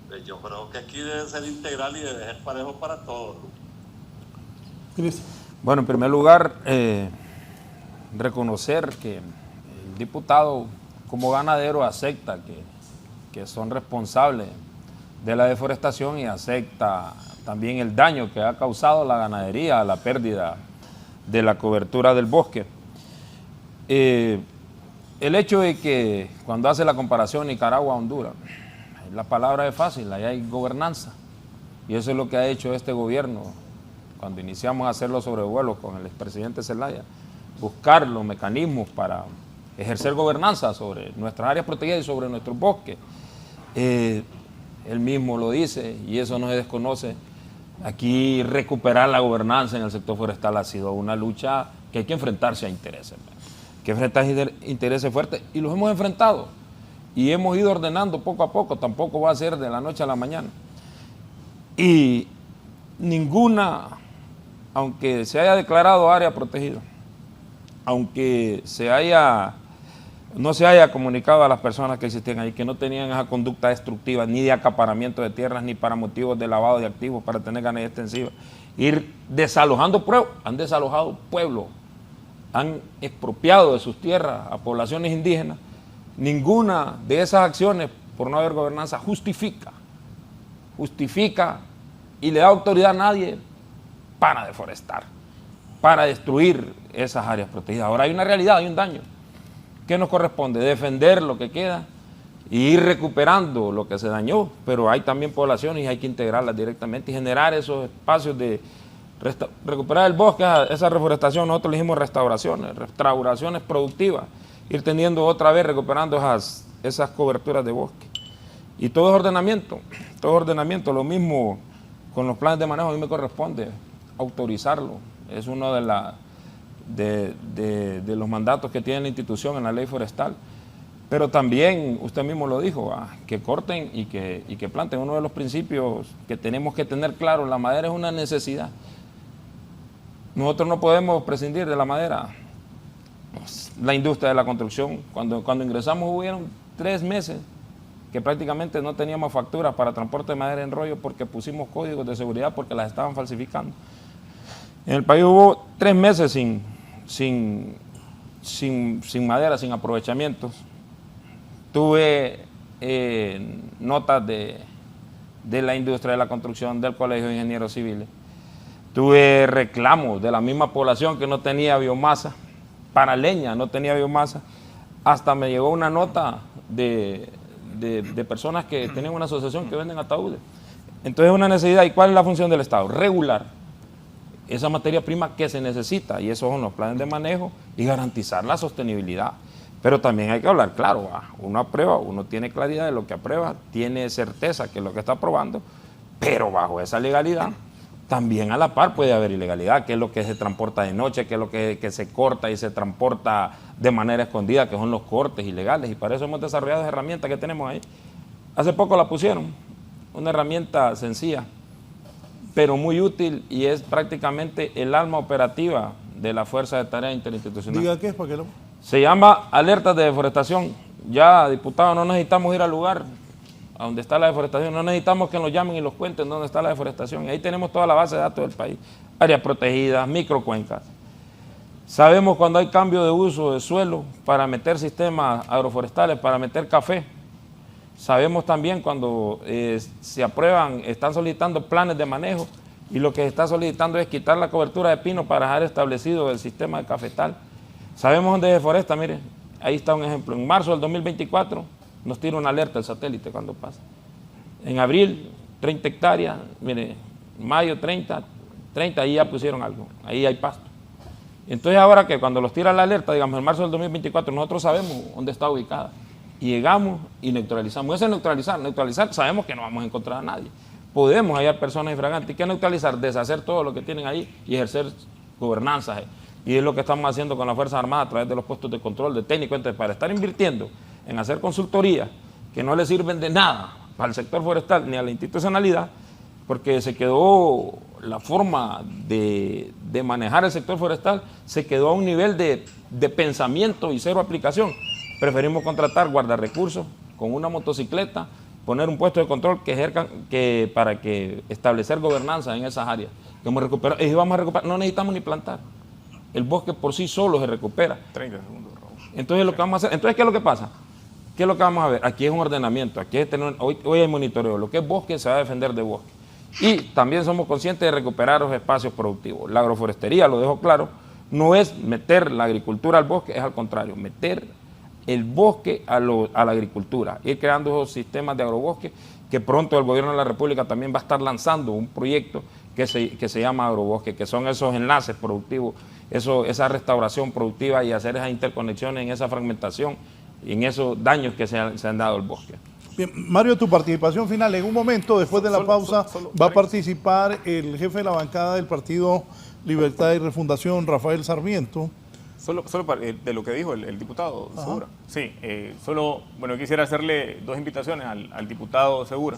Pues yo creo que aquí debe ser integral y debe ser parejo para todos. Bueno, en primer lugar, reconocer que el diputado como ganadero acepta que son responsables de la deforestación y acepta también el daño que ha causado la ganadería, la pérdida de la cobertura del bosque. El hecho de que cuando hace la comparación Nicaragua-Honduras, la palabra es fácil, ahí hay gobernanza, y eso es lo que ha hecho este gobierno cuando iniciamos a hacer los sobrevuelos con el expresidente Zelaya, buscar los mecanismos para ejercer gobernanza sobre nuestras áreas protegidas y sobre nuestros bosques. Él mismo lo dice y eso no se desconoce. Aquí recuperar la gobernanza en el sector forestal ha sido una lucha que hay que enfrentarse a intereses, que enfrentar intereses fuertes, y los hemos enfrentado y hemos ido ordenando poco a poco, tampoco va a ser de la noche a la mañana. Y ninguna, aunque se haya declarado área protegida, aunque no se haya comunicado a las personas que existían ahí, que no tenían esa conducta destructiva, ni de acaparamiento de tierras, ni para motivos de lavado de activos, para tener ganadería extensiva, ir desalojando pueblos, han desalojado pueblos, han expropiado de sus tierras a poblaciones indígenas. Ninguna de esas acciones, por no haber gobernanza, justifica y le da autoridad a nadie para deforestar, para destruir esas áreas protegidas. Ahora hay una realidad, hay un daño. ¿Qué nos corresponde? Defender lo que queda y ir recuperando lo que se dañó, pero hay también poblaciones y hay que integrarlas directamente y generar esos espacios de recuperar el bosque, esa reforestación. Nosotros le dijimos restauraciones productivas, ir teniendo otra vez, recuperando esas coberturas de bosque. Y todo es ordenamiento, lo mismo con los planes de manejo. A mí me corresponde autorizarlo, es uno de los mandatos que tiene la institución en la ley forestal. Pero también, usted mismo lo dijo, que corten y que planten. Uno de los principios que tenemos que tener claro, la madera es una necesidad. Nosotros no podemos prescindir de la madera. La industria de la construcción, cuando ingresamos hubieron 3 meses que prácticamente no teníamos facturas para transporte de madera en rollo porque pusimos códigos de seguridad porque las estaban falsificando. En el país hubo 3 meses sin madera, sin aprovechamientos. Tuve notas de la industria de la construcción, del Colegio de Ingenieros Civiles. Tuve reclamos de la misma población que no tenía biomasa, para leña no tenía biomasa. Hasta me llegó una nota de personas que tienen una asociación que venden ataúdes. Entonces es una necesidad. ¿Y cuál es la función del Estado? Regular esa materia prima que se necesita, y esos son los planes de manejo y garantizar la sostenibilidad. Pero también hay que hablar claro, uno aprueba, uno tiene claridad de lo que aprueba, tiene certeza que es lo que está aprobando, pero bajo esa legalidad también a la par puede haber ilegalidad, que es lo que se transporta de noche, que es lo que se corta y se transporta de manera escondida, que son los cortes ilegales, y para eso hemos desarrollado esa herramienta que tenemos ahí. Hace poco la pusieron, una herramienta sencilla, pero muy útil, y es prácticamente el alma operativa de la Fuerza de Tarea Interinstitucional. Diga qué es, para que lo... Se llama alertas de deforestación. Ya, diputado, no necesitamos ir al lugar a donde está la deforestación, no necesitamos que nos llamen y nos cuenten dónde está la deforestación. Y ahí tenemos toda la base de datos del país, áreas protegidas, microcuencas. Sabemos cuando hay cambio de uso de suelo para meter sistemas agroforestales, para meter café. Sabemos también cuando se aprueban, están solicitando planes de manejo, y lo que se está solicitando es quitar la cobertura de pino para dejar establecido el sistema de cafetal. Sabemos dónde se deforesta, mire, ahí está un ejemplo. En marzo del 2024 nos tira una alerta el satélite cuando pasa. En abril, 30 hectáreas, mire, mayo 30, ahí ya pusieron algo, ahí hay pasto. Entonces ahora que cuando los tira la alerta, digamos en marzo del 2024, nosotros sabemos dónde está ubicada. Y llegamos y neutralizamos. Eso es neutralizar. Neutralizar, sabemos que no vamos a encontrar a nadie. Podemos hallar personas infragantes. ¿Qué neutralizar? Deshacer todo lo que tienen ahí y ejercer gobernanza. Y es lo que estamos haciendo con las Fuerzas Armadas a través de los puestos de control, de técnico. Entonces, para estar invirtiendo en hacer consultorías que no le sirven de nada para el sector forestal ni a la institucionalidad, porque se quedó la forma de manejar el sector forestal, se quedó a un nivel de pensamiento y cero aplicación. Preferimos contratar guardarrecursos con una motocicleta, poner un puesto de control para que establecer gobernanza en esas áreas. Que vamos a recuperar, no necesitamos ni plantar. El bosque por sí solo se recupera. 30 segundos, Raúl. Entonces lo que vamos a hacer, entonces ¿qué es lo que pasa? ¿Qué es lo que vamos a ver? Aquí es un ordenamiento, aquí es hoy hay monitoreo, lo que es bosque se va a defender de bosque. Y también somos conscientes de recuperar los espacios productivos. La agroforestería, lo dejo claro, no es meter la agricultura al bosque, es al contrario, meter el bosque a la agricultura, ir creando esos sistemas de agrobosque, que pronto el gobierno de la República también va a estar lanzando un proyecto que se llama agrobosque, que son esos enlaces productivos, esa restauración productiva y hacer esas interconexiones en esa fragmentación y en esos daños que se han dado al bosque. Bien, Mario, tu participación final. En un momento, después de la pausa, va a participar el jefe de la bancada del Partido Libertad y Refundación, Rafael Sarmiento. Solo de lo que dijo el diputado Segura. Sí, bueno, quisiera hacerle dos invitaciones al diputado Segura.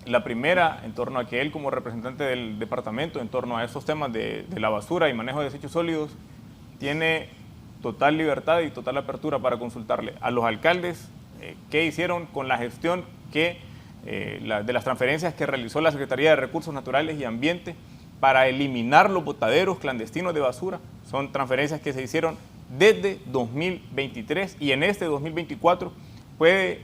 La primera, en torno a que él como representante del departamento, en torno a esos temas de la basura y manejo de desechos sólidos, tiene total libertad y total apertura para consultarle a los alcaldes qué hicieron con la gestión de las transferencias que realizó la Secretaría de Recursos Naturales y Ambiente para eliminar los botaderos clandestinos de basura. Son transferencias que se hicieron desde 2023 y en este 2024 puede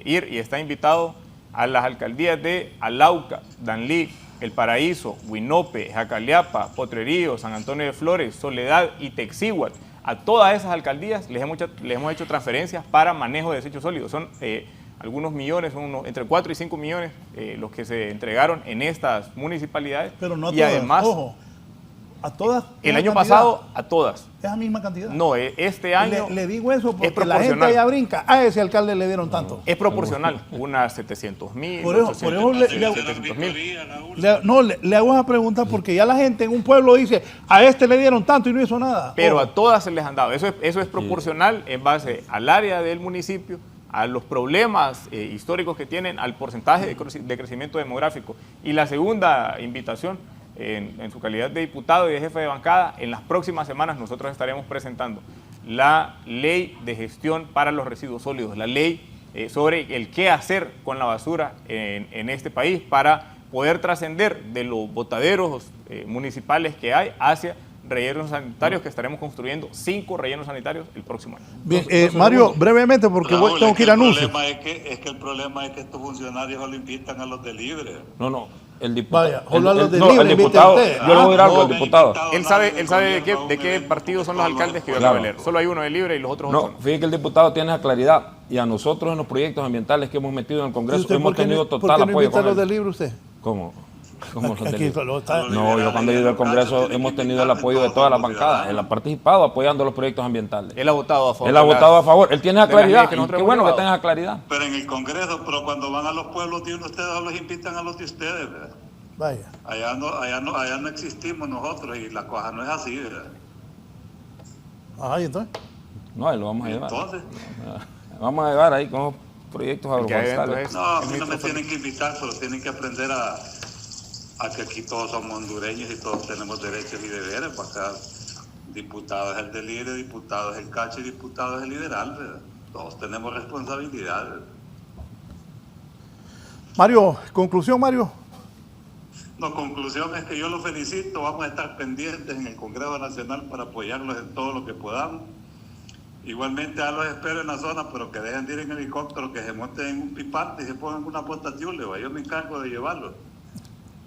ir y está invitado a las alcaldías de Alauca, Danlí, El Paraíso, Huinope, Jacaliapa, Potrerío, San Antonio de Flores, Soledad y Texíhuatl. A todas esas alcaldías les hemos hecho transferencias para manejo de desechos sólidos. Son algunos millones, son entre 4 y 5 millones los que se entregaron en estas municipalidades. Pero no a y todas, además, ojo, a todas. el año pasado a todas. ¿Es la misma cantidad? No, este año Le digo eso porque es la gente allá brinca. A ese alcalde le dieron tanto. es proporcional, unas 700.000, Por eso 700.000. le hago esa pregunta porque ya la gente en un pueblo dice, a este le dieron tanto y no hizo nada. Pero Ojo. a todas se les han dado. Eso es proporcional en base al área del municipio, a los problemas históricos que tienen, al porcentaje de crecimiento demográfico. Y la segunda invitación, en su calidad de diputado y de jefe de bancada, en las próximas semanas nosotros estaremos presentando la ley de gestión para los residuos sólidos, la ley sobre el qué hacer con la basura en este país para poder trascender de los botaderos municipales que hay hacia rellenos sanitarios, que estaremos construyendo 5 rellenos sanitarios el próximo año. Bien, Mario, brevemente, porque tengo que ir a anuncios. Es que el problema es que estos funcionarios solo invitan a los de libre. No, El diputado. Vaya, hablarlo de no, libre, el diputado. invite usted. Yo le voy a dar algo al diputado. Él sabe de qué partido son los alcaldes que yo acabo de leer. Solo hay uno de Libre y los otros No, otros no. fíjate que el diputado tiene esa claridad. Y a nosotros en los proyectos ambientales que hemos metido en el ¿Y Congreso usted hemos tenido total ¿por qué no apoyo invita a con los del él. libro usted? ¿Cómo? ¿Cómo los del Aquí libro? solo está. No, yo cuando he ido al Congreso hemos tenido el apoyo de todas las bancadas. Él ha participado apoyando los proyectos ambientales. Él ha votado a favor. Él ha votado a favor. Él tiene esa de las claridad. leyes que Y nosotros qué hemos bueno que llevado. tenga esa claridad. Pero en el Congreso, pero cuando van a los pueblos de ustedes, los invitan a los de ustedes, ¿verdad? Vaya. Allá no existimos nosotros y la cosa no es así, ¿verdad? Ajá, ¿y entonces? No, ahí lo vamos a llevar. Entonces, Vamos a llevar ahí con los proyectos El que hay dentro agroforestales. es- no, a el mí no me ministro tienen que invitar, pero tienen que aprender a que aquí todos somos hondureños y todos tenemos derechos y deberes. Para acá, diputado es el de Libre, diputado es el Cacho y diputado es el Lideral, ¿verdad? Todos tenemos responsabilidades. Mario, conclusión, Mario. No, conclusión es que yo los felicito, vamos a estar pendientes en el Congreso Nacional para apoyarlos en todo lo que podamos. Igualmente ya los espero en la zona, pero que dejen de ir en helicóptero, que se monten en un piparte y se pongan una portatiule, yo me encargo de llevarlos,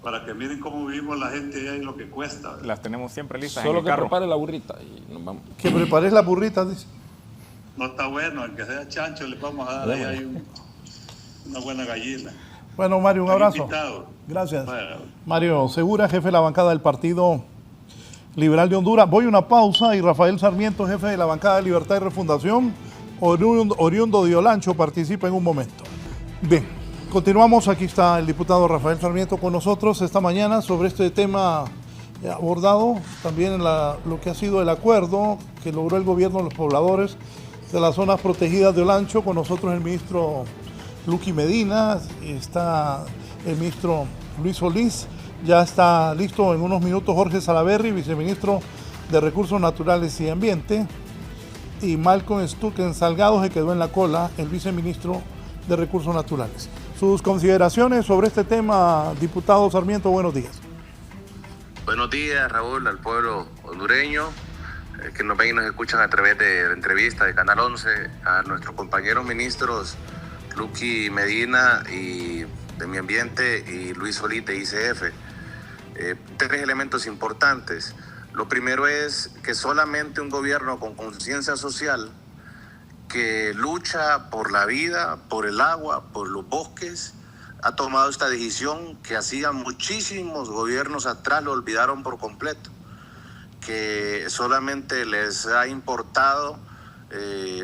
para que miren cómo vivimos la gente allá y lo que cuesta. ¿verdad? Las tenemos siempre listas Solo en el que carro. prepare la burrita y nos vamos. Que prepares la burrita, dice. No está bueno, aunque sea chancho, les vamos a dar ahí una buena gallina. Bueno, Mario, un Están abrazo. invitados. Gracias. Bueno. Mario Segura, jefe de la bancada del Partido Liberal de Honduras. Voy a una pausa y Rafael Sarmiento, jefe de la bancada de Libertad y Refundación, oriundo de Olancho, participa en un momento. Bien, continuamos. Aquí está el diputado Rafael Sarmiento con nosotros esta mañana sobre este tema abordado, también en lo que ha sido el acuerdo que logró el gobierno de los pobladores de las zonas protegidas de Olancho. Con nosotros el ministro Luqui Medina, está el ministro Luis Solís, ya está listo en unos minutos Jorge Salaverry, viceministro de Recursos Naturales y Ambiente, y Malcolm Stucken Salgado, que quedó en la cola, el viceministro de Recursos Naturales. Sus consideraciones sobre este tema, diputado Sarmiento, buenos días. Buenos días, Raúl, al pueblo hondureño, que nos ven y nos escuchan a través de la entrevista de Canal 11, a nuestros compañeros ministros Luqui Medina y de Medio Ambiente y Luis Solís de ICF. Tres elementos importantes. Lo primero es que solamente un gobierno con conciencia social que lucha por la vida, por el agua, por los bosques, ha tomado esta decisión que hacía muchísimos gobiernos atrás lo olvidaron por completo, que solamente les ha importado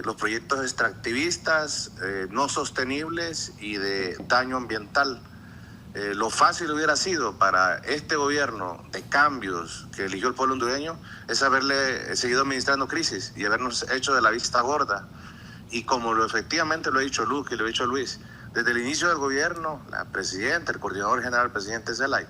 los proyectos extractivistas no sostenibles y de daño ambiental. Lo fácil hubiera sido para este gobierno de cambios que eligió el pueblo hondureño es haberle seguido administrando crisis y habernos hecho de la vista gorda. Y como efectivamente lo ha dicho Luqui y lo ha dicho Luis, desde el inicio del gobierno, la presidenta, el coordinador general, el presidente Zelay,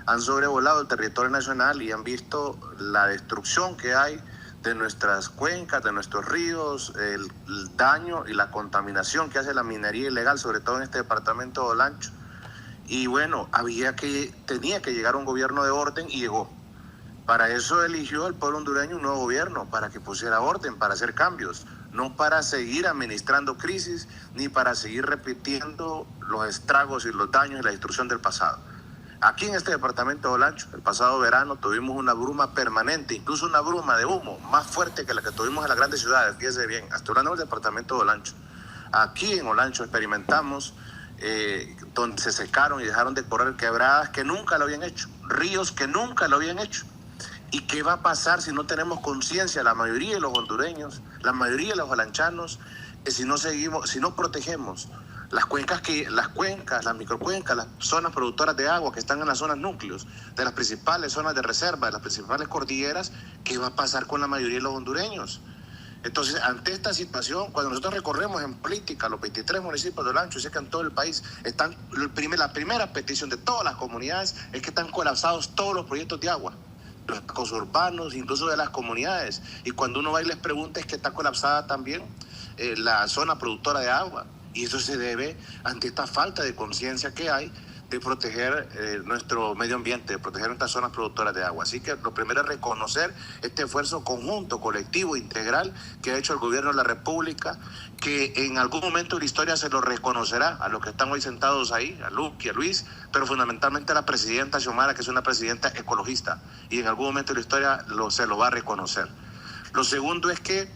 han sobrevolado el territorio nacional y han visto la destrucción que hay de nuestras cuencas, de nuestros ríos, el daño y la contaminación que hace la minería ilegal, sobre todo en este departamento de Olancho. Y bueno, tenía que llegar un gobierno de orden y llegó. Para eso eligió el pueblo hondureño un nuevo gobierno, para que pusiera orden, para hacer cambios, no para seguir administrando crisis, ni para seguir repitiendo los estragos y los daños y la destrucción del pasado. Aquí en este departamento de Olancho, el pasado verano tuvimos una bruma permanente, incluso una bruma de humo más fuerte que la que tuvimos en las grandes ciudades, fíjese bien, hasta hablando del departamento de Olancho. Aquí en Olancho experimentamos donde se secaron y dejaron de correr quebradas que nunca lo habían hecho, ríos que nunca lo habían hecho. ¿Y qué va a pasar si no tenemos conciencia, la mayoría de los hondureños, la mayoría de los olanchanos, si no protegemos las cuencas, las microcuencas, las zonas productoras de agua que están en las zonas núcleos, de las principales zonas de reserva, de las principales cordilleras? ¿Qué va a pasar con la mayoría de los hondureños? Entonces, ante esta situación, cuando nosotros recorremos en política los 23 municipios de Olancho, y sé que en todo el país están, la primera petición de todas las comunidades es que están colapsados todos los proyectos de agua, los cascos urbanos, incluso de las comunidades. Y cuando uno va y les pregunta es que está colapsada también la zona productora de agua. Y eso se debe ante esta falta de conciencia que hay de proteger nuestro medio ambiente, de proteger nuestras zonas productoras de agua. Así que lo primero es reconocer este esfuerzo conjunto, colectivo, integral que ha hecho el gobierno de la República, que en algún momento de la historia se lo reconocerá a los que están hoy sentados ahí, a Luke y a Luis, pero fundamentalmente a la presidenta Xiomara, que es una presidenta ecologista, y en algún momento de la historia se lo va a reconocer. Lo segundo es que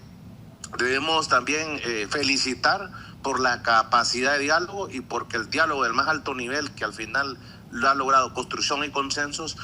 debemos también felicitar por la capacidad de diálogo y porque el diálogo del más alto nivel, que al final lo ha logrado construcción y consensos,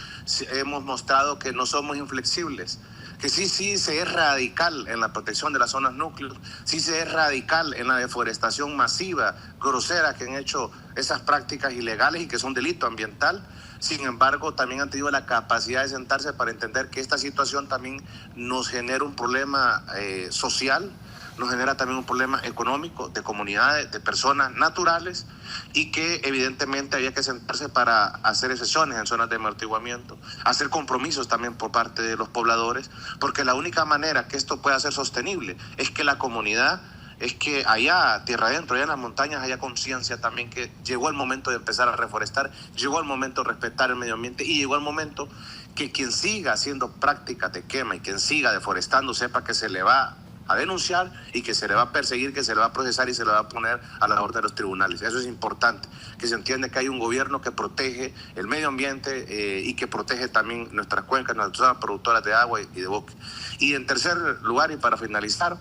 hemos mostrado que no somos inflexibles, que sí se es radical en la protección de las zonas núcleos, sí se es radical en la deforestación masiva, grosera, que han hecho esas prácticas ilegales y que son delito ambiental. Sin embargo, también han tenido la capacidad de sentarse para entender que esta situación también nos genera un problema social, nos genera también un problema económico de comunidades, de personas naturales, y que evidentemente había que sentarse para hacer excepciones en zonas de amortiguamiento, hacer compromisos también por parte de los pobladores, porque la única manera que esto pueda ser sostenible es que la comunidad, es que allá, tierra adentro, allá en las montañas, haya conciencia también que llegó el momento de empezar a reforestar, llegó el momento de respetar el medio ambiente y llegó el momento que quien siga haciendo prácticas de quema y quien siga deforestando sepa que se le va a denunciar y que se le va a perseguir, que se le va a procesar y se le va a poner a la orden de los tribunales. Eso es importante, que se entiende que hay un gobierno que protege el medio ambiente y que protege también nuestras cuencas, nuestras zonas productoras de agua y de bosque. Y en tercer lugar, y para finalizar,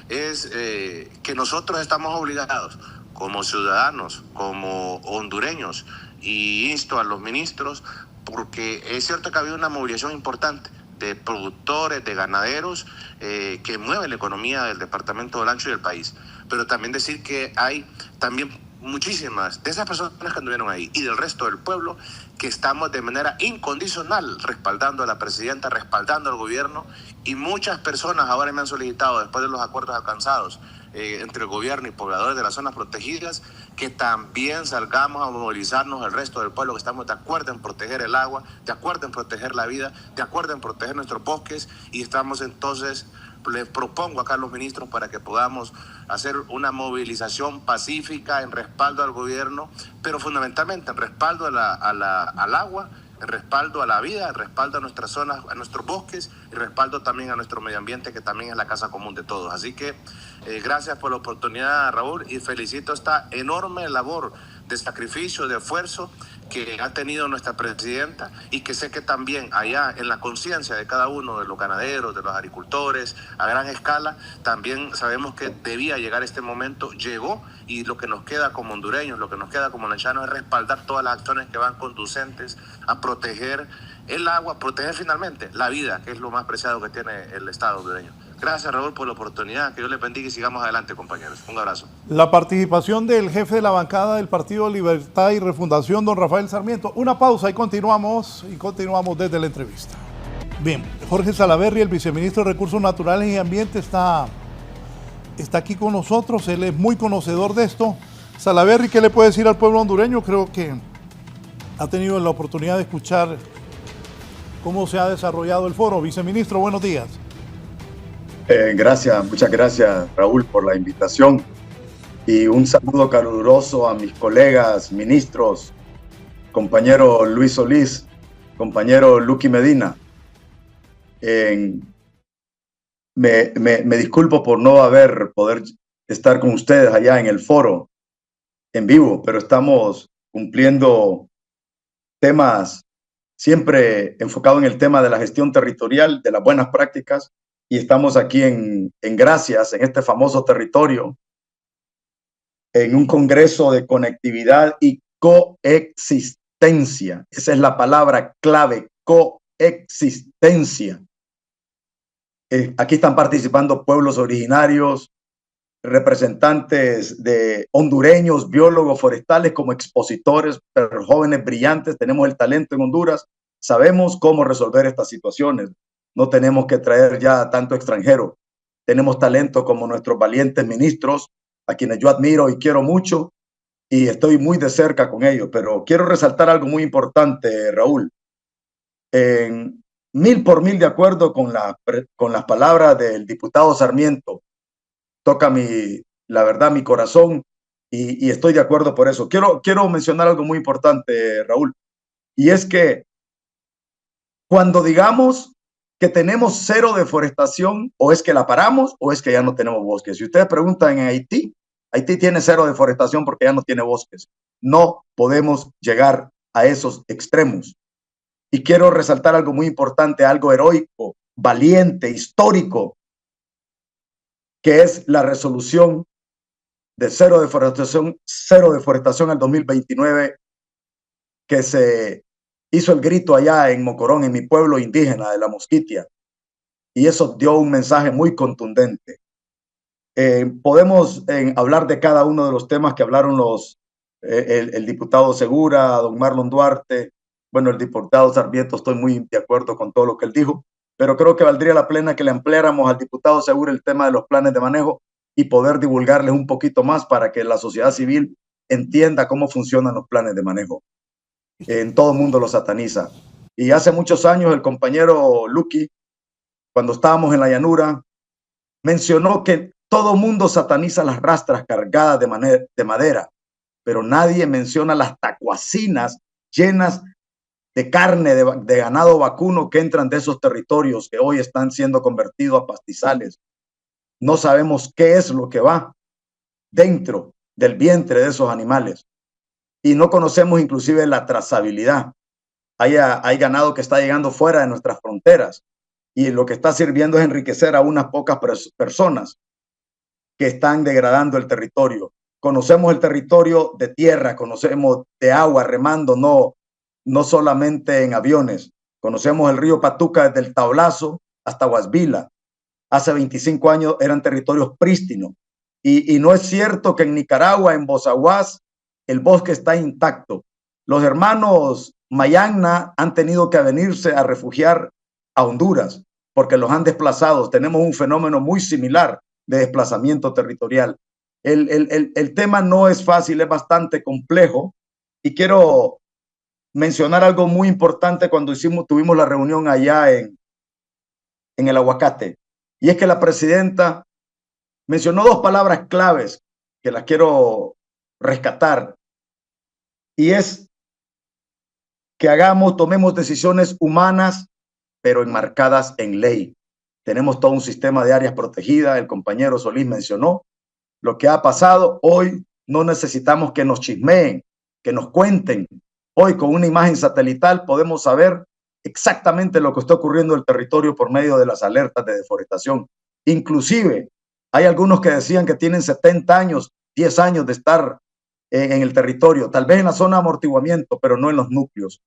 es que nosotros estamos obligados como ciudadanos, como hondureños, y insto a los ministros, porque es cierto que ha habido una movilización importante de productores, de ganaderos, que mueven la economía del departamento de Olancho y del país. Pero también decir que hay también muchísimas de esas personas que anduvieron ahí y del resto del pueblo que estamos de manera incondicional respaldando a la presidenta, respaldando al gobierno, y muchas personas ahora me han solicitado, después de los acuerdos alcanzados entre el gobierno y pobladores de las zonas protegidas, que también salgamos a movilizarnos el resto del pueblo, que estamos de acuerdo en proteger el agua, de acuerdo en proteger la vida, de acuerdo en proteger nuestros bosques, y estamos entonces, les propongo acá a los ministros para que podamos hacer una movilización pacífica en respaldo al gobierno, pero fundamentalmente en respaldo al agua, en respaldo a la vida, en respaldo a nuestras zonas, a nuestros bosques, y respaldo también a nuestro medio ambiente, que también es la casa común de todos. Así que gracias por la oportunidad, Raúl, y felicito esta enorme labor de sacrificio, de esfuerzo que ha tenido nuestra presidenta, y que sé que también allá en la conciencia de cada uno de los ganaderos, de los agricultores, a gran escala, también sabemos que debía llegar este momento, llegó, y lo que nos queda como hondureños, lo que nos queda como lanchanos es respaldar todas las acciones que van conducentes a proteger el agua, proteger finalmente la vida, que es lo más preciado que tiene el Estado hondureño. Gracias, Raúl, por la oportunidad. Que Dios les bendiga y sigamos adelante, compañeros. Un abrazo. La participación del jefe de la bancada del Partido Libertad y Refundación, don Rafael Sarmiento. Una pausa y continuamos desde la entrevista. Bien, Jorge Salaverry, el viceministro de Recursos Naturales y Ambiente, está aquí con nosotros. Él es muy conocedor de esto. Salaverry, ¿qué le puede decir al pueblo hondureño? Creo que ha tenido la oportunidad de escuchar cómo se ha desarrollado el foro. Viceministro, buenos días. Muchas gracias, Raúl, por la invitación, y un saludo caluroso a mis colegas ministros, compañero Luis Solís, compañero Luqui Medina. Me disculpo por no poder estar con ustedes allá en el foro en vivo, pero estamos cumpliendo temas siempre enfocados en el tema de la gestión territorial, de las buenas prácticas, y estamos aquí en Gracias, en este famoso territorio, en un congreso de conectividad y coexistencia. Esa es la palabra clave, coexistencia. Aquí están participando pueblos originarios, representantes de hondureños, biólogos forestales como expositores, pero jóvenes brillantes. Tenemos el talento en Honduras, sabemos cómo resolver estas situaciones. No tenemos que traer ya tanto extranjero. Tenemos talento como nuestros valientes ministros, a quienes yo admiro y quiero mucho, y estoy muy de cerca con ellos. Pero quiero resaltar algo muy importante, Raúl. Mil por mil de acuerdo con las palabras del diputado Sarmiento. Toca la verdad, mi corazón, y estoy de acuerdo por eso. Quiero mencionar algo muy importante, Raúl, y es que cuando digamos que tenemos cero deforestación, o es que la paramos o es que ya no tenemos bosques. Si ustedes preguntan en Haití, Haití tiene cero deforestación porque ya no tiene bosques. No podemos llegar a esos extremos. Y quiero resaltar algo muy importante, algo heroico, valiente, histórico, que es la resolución de cero deforestación al 2029, que se hizo el grito allá en Mocorón, en mi pueblo indígena de la Mosquitia, y eso dio un mensaje muy contundente. Podemos hablar de cada uno de los temas que hablaron el diputado Segura, don Marlon Duarte, bueno, el diputado Sarmiento, estoy muy de acuerdo con todo lo que él dijo, pero creo que valdría la pena que le ampliáramos al diputado Segura el tema de los planes de manejo y poder divulgarles un poquito más para que la sociedad civil entienda cómo funcionan los planes de manejo. En todo el mundo los sataniza. Y hace muchos años el compañero Lucky, cuando estábamos en la llanura, mencionó que todo mundo sataniza las rastras cargadas de madera, pero nadie menciona las tacuacinas llenas de carne de ganado vacuno que entran de esos territorios que hoy están siendo convertidos a pastizales. No sabemos qué es lo que va dentro del vientre de esos animales y no conocemos inclusive la trazabilidad. Hay ganado que está llegando fuera de nuestras fronteras y lo que está sirviendo es enriquecer a unas pocas personas que están degradando el territorio. Conocemos el territorio de tierra, conocemos de agua, remando, no solamente en aviones. Conocemos el río Patuca desde el Tablazo hasta Guasvila. Hace 25 años eran territorios prístinos. Y no es cierto que en Nicaragua, en Bozaguas, el bosque está intacto. Los hermanos Mayagna han tenido que venirse a refugiar a Honduras porque los han desplazado. Tenemos un fenómeno muy similar de desplazamiento territorial. El tema no es fácil, es bastante complejo y quiero mencionar algo muy importante cuando tuvimos la reunión allá en el Aguacate, y es que la presidenta mencionó dos palabras claves que las quiero rescatar, y es que tomemos decisiones humanas, pero enmarcadas en ley. Tenemos todo un sistema de áreas protegidas, el compañero Solís mencionó lo que ha pasado. Hoy no necesitamos que nos chismeen, que nos cuenten. Hoy con una imagen satelital podemos saber exactamente lo que está ocurriendo en el territorio por medio de las alertas de deforestación. Inclusive hay algunos que decían que tienen 70 años, 10 años de estar en el territorio, tal vez en la zona de amortiguamiento, pero no en los núcleos.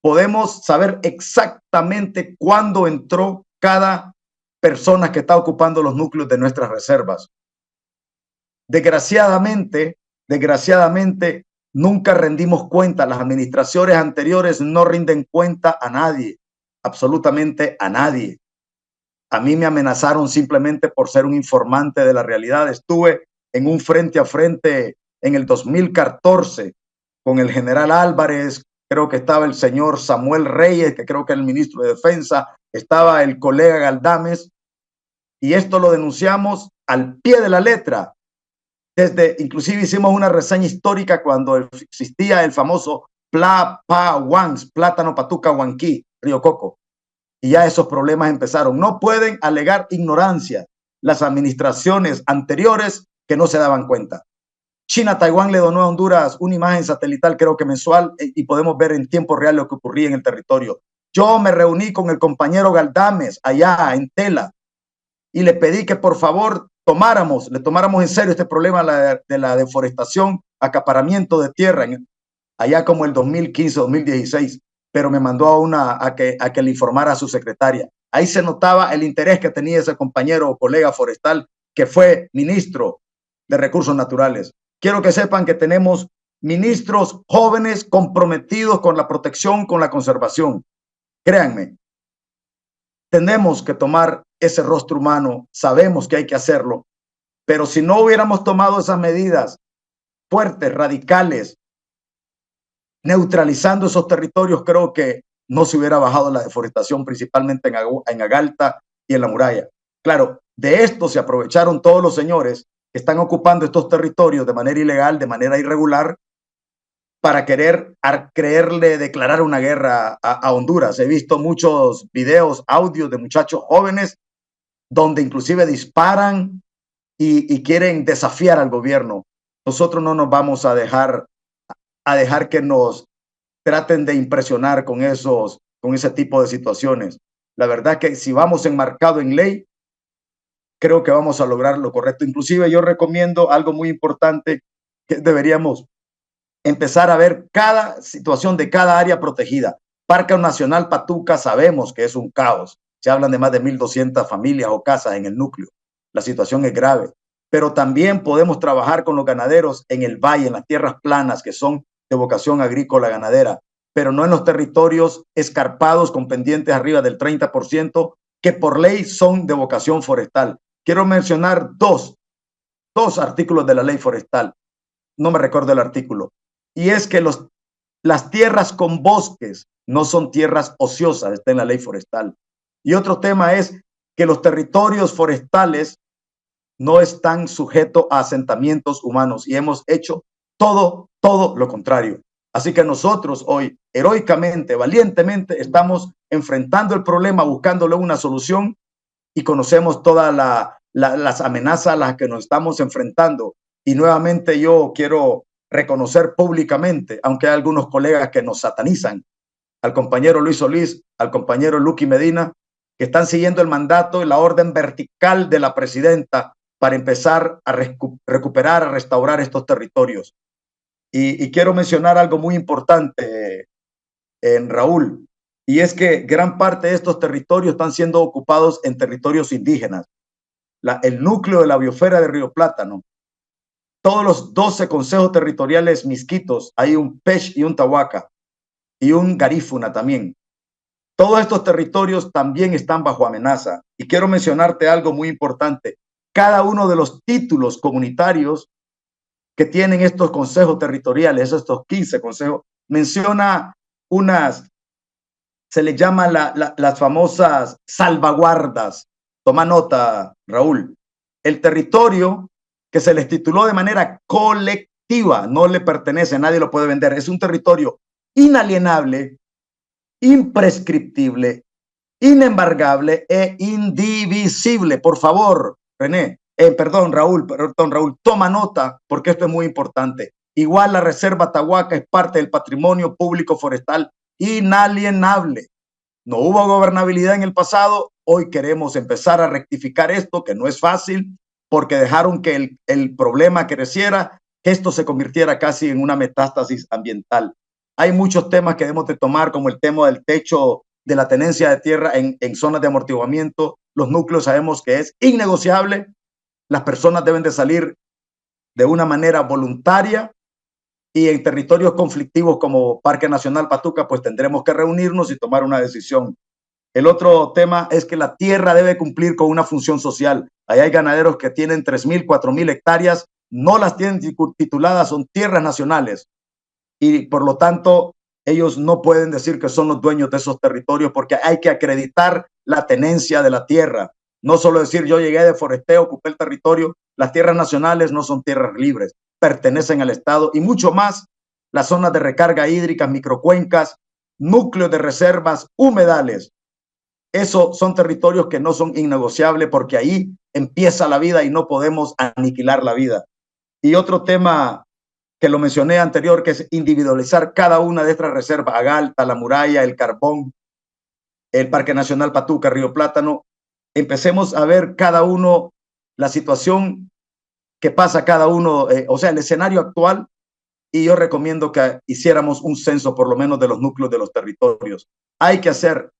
Podemos saber exactamente cuándo entró cada persona que está ocupando los núcleos de nuestras reservas. Desgraciadamente, nunca rendimos cuenta. Las administraciones anteriores no rinden cuenta a nadie, absolutamente a nadie. A mí me amenazaron simplemente por ser un informante de la realidad. Estuve en un frente a frente en el 2014 con el general Álvarez, creo que estaba el señor Samuel Reyes, que creo que es el ministro de Defensa, estaba el colega Galdames, y esto lo denunciamos al pie de la letra. Inclusive hicimos una reseña histórica cuando existía el famoso plátano patuca huanquí, Río Coco, y ya esos problemas empezaron. No pueden alegar ignorancia las administraciones anteriores que no se daban cuenta. China-Taiwán le donó a Honduras una imagen satelital, creo que mensual, y podemos ver en tiempo real lo que ocurría en el territorio. Yo me reuní con el compañero Galdames allá en Tela y le pedí que por favor le tomáramos en serio este problema de la deforestación, acaparamiento de tierra, allá como el 2015, 2016, pero me mandó a que le informara a su secretaria. Ahí se notaba el interés que tenía ese compañero o colega forestal que fue ministro de Recursos Naturales. Quiero que sepan que tenemos ministros jóvenes comprometidos con la protección, con la conservación. Créanme, tenemos que tomar ese rostro humano, sabemos que hay que hacerlo, pero si no hubiéramos tomado esas medidas fuertes, radicales, neutralizando esos territorios, creo que no se hubiera bajado la deforestación, principalmente en Agalta y en La Muralla. Claro, de esto se aprovecharon todos los señores que están ocupando estos territorios de manera ilegal, de manera irregular, para creerle declarar una guerra a Honduras. He visto muchos videos, audios de muchachos jóvenes donde inclusive disparan y quieren desafiar al gobierno. Nosotros no nos vamos a dejar que nos traten de impresionar con ese tipo de situaciones. La verdad que si vamos enmarcado en ley, creo que vamos a lograr lo correcto. Inclusive yo recomiendo algo muy importante, que deberíamos empezar a ver cada situación de cada área protegida. Parque Nacional Patuca sabemos que es un caos. Se hablan de más de 1,200 familias o casas en el núcleo. La situación es grave. Pero también podemos trabajar con los ganaderos en el valle, en las tierras planas que son de vocación agrícola ganadera, pero no en los territorios escarpados con pendientes arriba del 30%, que por ley son de vocación forestal. Quiero mencionar dos artículos de la ley forestal. No me recuerdo el artículo. Y es que las tierras con bosques no son tierras ociosas, está en la ley forestal. Y otro tema es que los territorios forestales no están sujetos a asentamientos humanos y hemos hecho todo lo contrario. Así que nosotros hoy, heroicamente, valientemente, estamos enfrentando el problema, buscándole una solución y conocemos todas las amenazas a las que nos estamos enfrentando. Y nuevamente yo quiero reconocer públicamente, aunque hay algunos colegas que nos satanizan, al compañero Luis Solís, al compañero Luqui Medina, que están siguiendo el mandato y la orden vertical de la presidenta para empezar a recuperar, a restaurar estos territorios. Y quiero mencionar algo muy importante, Raúl, y es que gran parte de estos territorios están siendo ocupados en territorios indígenas. El núcleo de la biosfera de Río Plátano, todos los 12 consejos territoriales misquitos, hay un Pech y un Tahuaca y un Garífuna también. Todos estos territorios también están bajo amenaza. Y quiero mencionarte algo muy importante. Cada uno de los títulos comunitarios que tienen estos consejos territoriales, estos 15 consejos, menciona se le llama las famosas salvaguardas. Toma nota, Raúl. El territorio que se les tituló de manera colectiva, no le pertenece, nadie lo puede vender, es un territorio inalienable, imprescriptible, inembargable e indivisible. Por favor, Raúl, toma nota porque esto es muy importante. Igual la Reserva Tahuaca es parte del patrimonio público forestal inalienable. No hubo gobernabilidad en el pasado, hoy queremos empezar a rectificar esto, que no es fácil, porque dejaron que el problema creciera, que esto se convirtiera casi en una metástasis ambiental. Hay muchos temas que debemos de tomar, como el tema del techo de la tenencia de tierra en zonas de amortiguamiento. Los núcleos sabemos que es innegociable. Las personas deben de salir de una manera voluntaria y en territorios conflictivos como Parque Nacional Patuca, pues tendremos que reunirnos y tomar una decisión. El otro tema es que la tierra debe cumplir con una función social. Ahí hay ganaderos que tienen 3,000, 4,000 hectáreas, no las tienen tituladas, son tierras nacionales. Y por lo tanto, ellos no pueden decir que son los dueños de esos territorios porque hay que acreditar la tenencia de la tierra. No solo decir yo llegué de foresteo, ocupé el territorio. Las tierras nacionales no son tierras libres, pertenecen al Estado y mucho más las zonas de recarga hídrica, microcuencas, núcleos de reservas, humedales. Esos son territorios que no son innegociables porque ahí empieza la vida y no podemos aniquilar la vida. Y otro tema que lo mencioné anterior, que es individualizar cada una de estas reservas, Agalta, La Muralla, El Carbón, el Parque Nacional Patuca, Río Plátano. Empecemos a ver cada uno la situación que pasa cada uno, o sea, el escenario actual, y yo recomiendo que hiciéramos un censo por lo menos de los núcleos de los territorios. Hay que hacer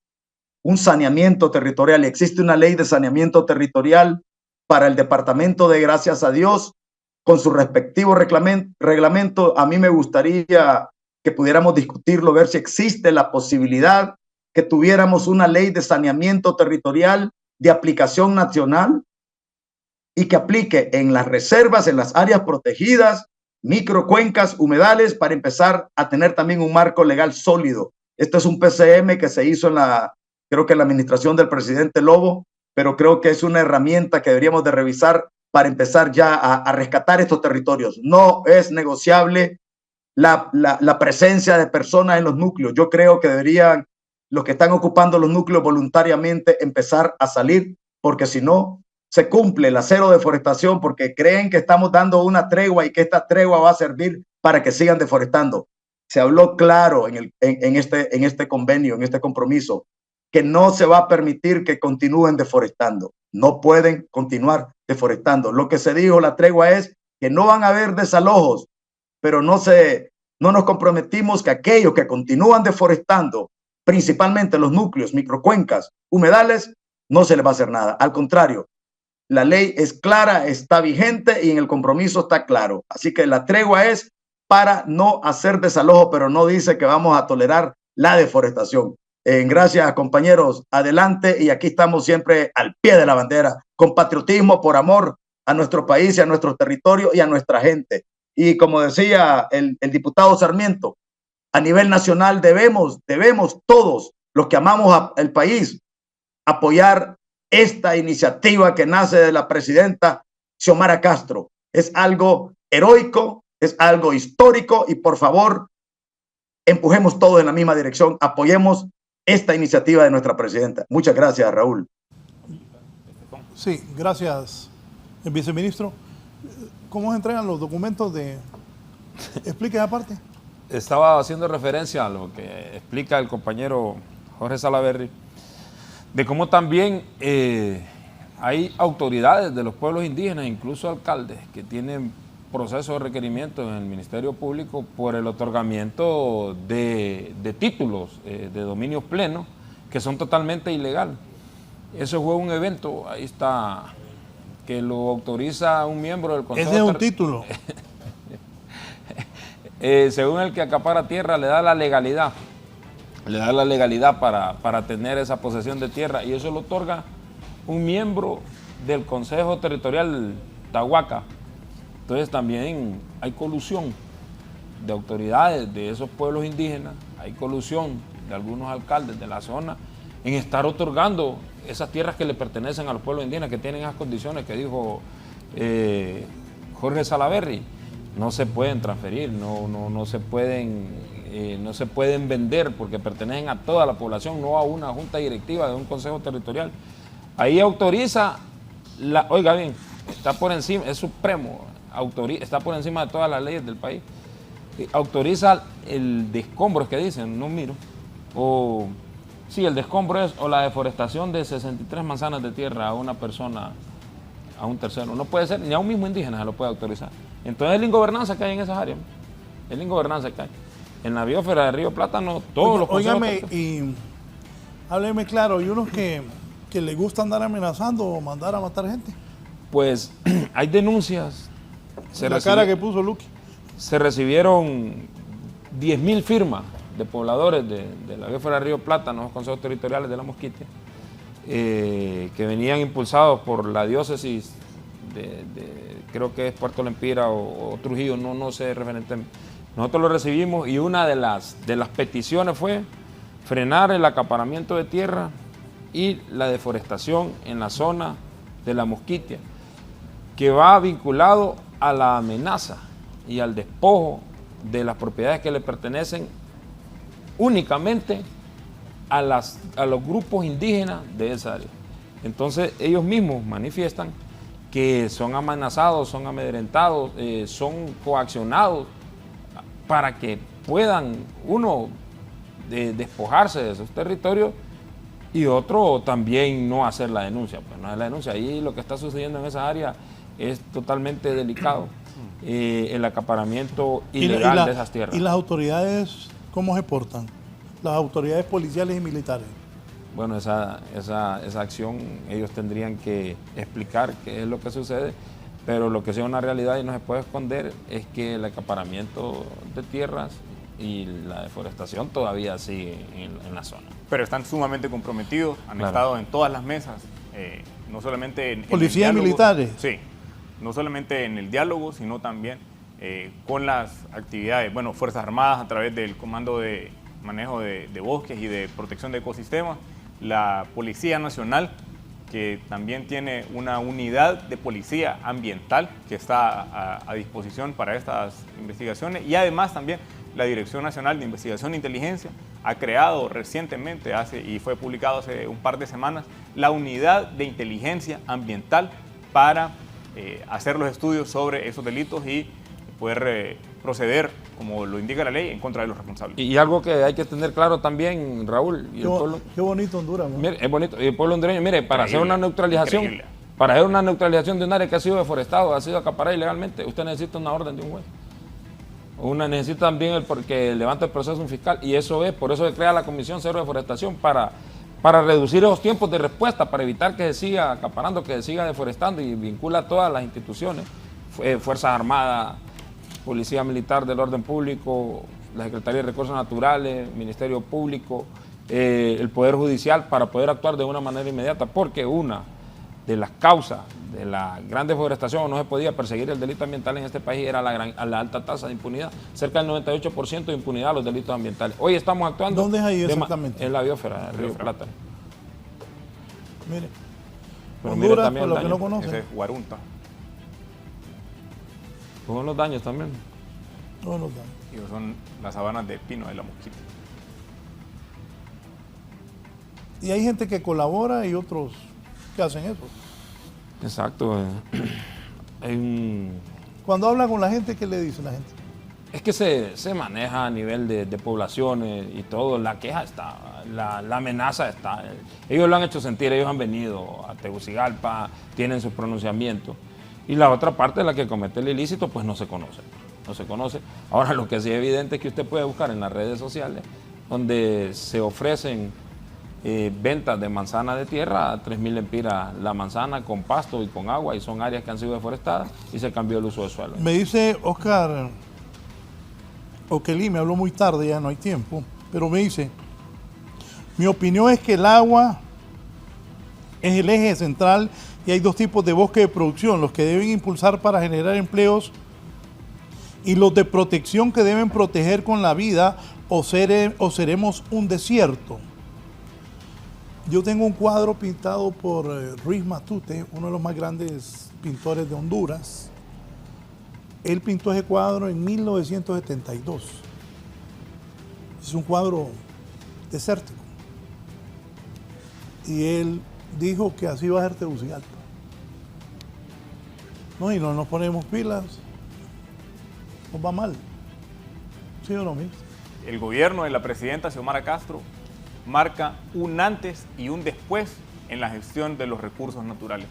un saneamiento territorial. Existe una ley de saneamiento territorial para el departamento de Gracias a Dios, con su respectivo reglamento. A mí me gustaría que pudiéramos discutirlo, ver si existe la posibilidad que tuviéramos una ley de saneamiento territorial de aplicación nacional y que aplique en las reservas, en las áreas protegidas, microcuencas, humedales, para empezar a tener también un marco legal sólido. Este es un PCM que se hizo creo que en la administración del presidente Lobo, pero creo que es una herramienta que deberíamos de revisar para empezar ya a rescatar estos territorios. No es negociable la presencia de personas en los núcleos. Yo creo que deberían los que están ocupando los núcleos voluntariamente empezar a salir, porque si no, se cumple la cero deforestación, porque creen que estamos dando una tregua y que esta tregua va a servir para que sigan deforestando. Se habló claro en este convenio, en este compromiso, que no se va a permitir que continúen deforestando. No pueden continuar deforestando. Lo que se dijo, la tregua, es que no van a haber desalojos, pero no nos comprometimos que aquellos que continúan deforestando, principalmente los núcleos, microcuencas, humedales, no se les va a hacer nada. Al contrario, la ley es clara, está vigente y en el compromiso está claro. Así que la tregua es para no hacer desalojo, pero no dice que vamos a tolerar la deforestación. Gracias, compañeros. Adelante, y aquí estamos siempre al pie de la bandera, con patriotismo, por amor a nuestro país y a nuestro territorio y a nuestra gente. Y como decía el diputado Sarmiento, a nivel nacional debemos todos los que amamos al país apoyar esta iniciativa que nace de la presidenta Xiomara Castro. Es algo heroico, es algo histórico, y por favor, empujemos todos en la misma dirección, apoyemos esta iniciativa de nuestra presidenta. Muchas gracias, Raúl. Sí, gracias, viceministro. ¿Cómo se entregan los documentos de...? Explique aparte. Estaba haciendo referencia a lo que explica el compañero Jorge Salaverry, de cómo también hay autoridades de los pueblos indígenas, incluso alcaldes, que tienen procesos de requerimiento en el Ministerio Público por el otorgamiento de títulos de dominio pleno que son totalmente ilegales. Eso fue un evento, ahí está, que lo autoriza un miembro del Consejo. Ese es un título. Según el que acapara tierra, le da la legalidad para tener esa posesión de tierra, y eso lo otorga un miembro del Consejo Territorial Tahuaca. Entonces también hay colusión de autoridades de esos pueblos indígenas, hay colusión de algunos alcaldes de la zona en estar otorgando esas tierras que le pertenecen a los pueblos indígenas, que tienen esas condiciones que dijo Jorge Salaverry. No se pueden transferir, no se pueden vender, porque pertenecen a toda la población, no a una junta directiva de un consejo territorial. Ahí autoriza, oiga bien, está por encima, es supremo, está por encima de todas las leyes del país. Autoriza el descombro, es que dicen, no miro, sí, el descombro o la deforestación de 63 manzanas de tierra a una persona, a un tercero. No puede ser, ni a un mismo indígena se lo puede autorizar. Entonces es la ingobernanza que hay en esas áreas. Es la ingobernanza que hay. En la biosfera de Río Plátano, todos los consejos... Óigame, y hábleme claro, ¿y unos que les gusta andar amenazando o mandar a matar gente? Pues hay denuncias. La cara que puso Luqui. Se recibieron 10.000 firmas de pobladores de la biosfera de Río Plátano, los consejos territoriales de la Mosquitia, que venían impulsados por la diócesis creo que es Puerto Lempira o Trujillo, no sé referente. Nosotros lo recibimos, y una de las peticiones fue frenar el acaparamiento de tierra y la deforestación en la zona de la Mosquitia, que va vinculado a la amenaza y al despojo de las propiedades que le pertenecen únicamente a los grupos indígenas de esa área. Entonces ellos mismos manifiestan que son amenazados, son amedrentados, son coaccionados para que puedan, uno, despojarse de esos territorios, y otro, también no hacer la denuncia. Pues no hacer la denuncia. Ahí lo que está sucediendo en esa área es totalmente delicado, el acaparamiento ilegal de esas tierras. ¿Y las autoridades cómo se portan? Las autoridades policiales y militares. Bueno, esa acción ellos tendrían que explicar qué es lo que sucede, pero lo que sea una realidad y no se puede esconder es que el acaparamiento de tierras y la deforestación todavía sigue en la zona. Pero están sumamente comprometidos, han estado en todas las mesas, no solamente en policías el diálogo, militares. Sí, no solamente en el diálogo, sino también con las actividades, bueno, Fuerzas Armadas a través del Comando de Manejo de Bosques y de Protección de Ecosistemas, la Policía Nacional, que también tiene una unidad de policía ambiental que está a disposición para estas investigaciones, y además también la Dirección Nacional de Investigación e Inteligencia ha creado recientemente, y fue publicado hace un par de semanas, la unidad de inteligencia ambiental para hacer los estudios sobre esos delitos y poder proceder, como lo indica la ley, en contra de los responsables. Y algo que hay que tener claro también, Raúl, y qué bonito Honduras, ¿no? Mire, es bonito, y el pueblo hondureño, mire, para hacer una neutralización, increíble. para hacer una neutralización de un área que ha sido deforestado, ha sido acaparada ilegalmente, usted necesita una orden de un juez. Necesita también porque levanta el proceso un fiscal, y eso es, por eso se crea la Comisión Cero de Deforestación, para reducir esos tiempos de respuesta, para evitar que se siga acaparando, que se siga deforestando, y vincula a todas las instituciones, Fuerzas Armadas, Policía Militar del Orden Público, la Secretaría de Recursos Naturales, Ministerio Público, el Poder Judicial, para poder actuar de una manera inmediata, porque una de las causas de la gran deforestación, no se podía perseguir el delito ambiental en este país, era la alta tasa de impunidad, cerca del 98% de impunidad a los delitos ambientales. Hoy estamos actuando... ¿Dónde es ahí exactamente? En la biosfera, Río Plata. Mire, pero Honduras, mire también por lo que no conocen. Ese es Guarunta. Con los daños también. Todos los daños. Y son las sabanas de pino de la Mosquita. Y hay gente que colabora y otros que hacen eso. Exacto. Cuando habla con la gente, ¿qué le dice la gente? Es que se maneja a nivel de poblaciones y todo, la queja está, la amenaza está. Ellos lo han hecho sentir, ellos han venido a Tegucigalpa, tienen sus pronunciamientos. Y la otra parte, la que comete el ilícito, pues no se conoce. No se conoce. Ahora, lo que sí es evidente es que usted puede buscar en las redes sociales, donde se ofrecen ventas de manzana de tierra a 3.000 lempiras la manzana, con pasto y con agua, y son áreas que han sido deforestadas y se cambió el uso de suelo. Me dice Oscar Oquelí, me habló muy tarde, ya no hay tiempo, pero me dice, mi opinión es que el agua es el eje central y hay dos tipos de bosque de producción, los que deben impulsar para generar empleos y los de protección que deben proteger con la vida, o seremos un desierto. Yo tengo un cuadro pintado por Ruiz Matute, uno de los más grandes pintores de Honduras. Él pintó ese cuadro en 1972. Es un cuadro desértico. Y él dijo que así va a ser Tegucigalpa. No, y no nos ponemos pilas, nos va mal. ¿Sí o no, ministro? El gobierno de la presidenta Xiomara Castro marca un antes y un después en la gestión de los recursos naturales.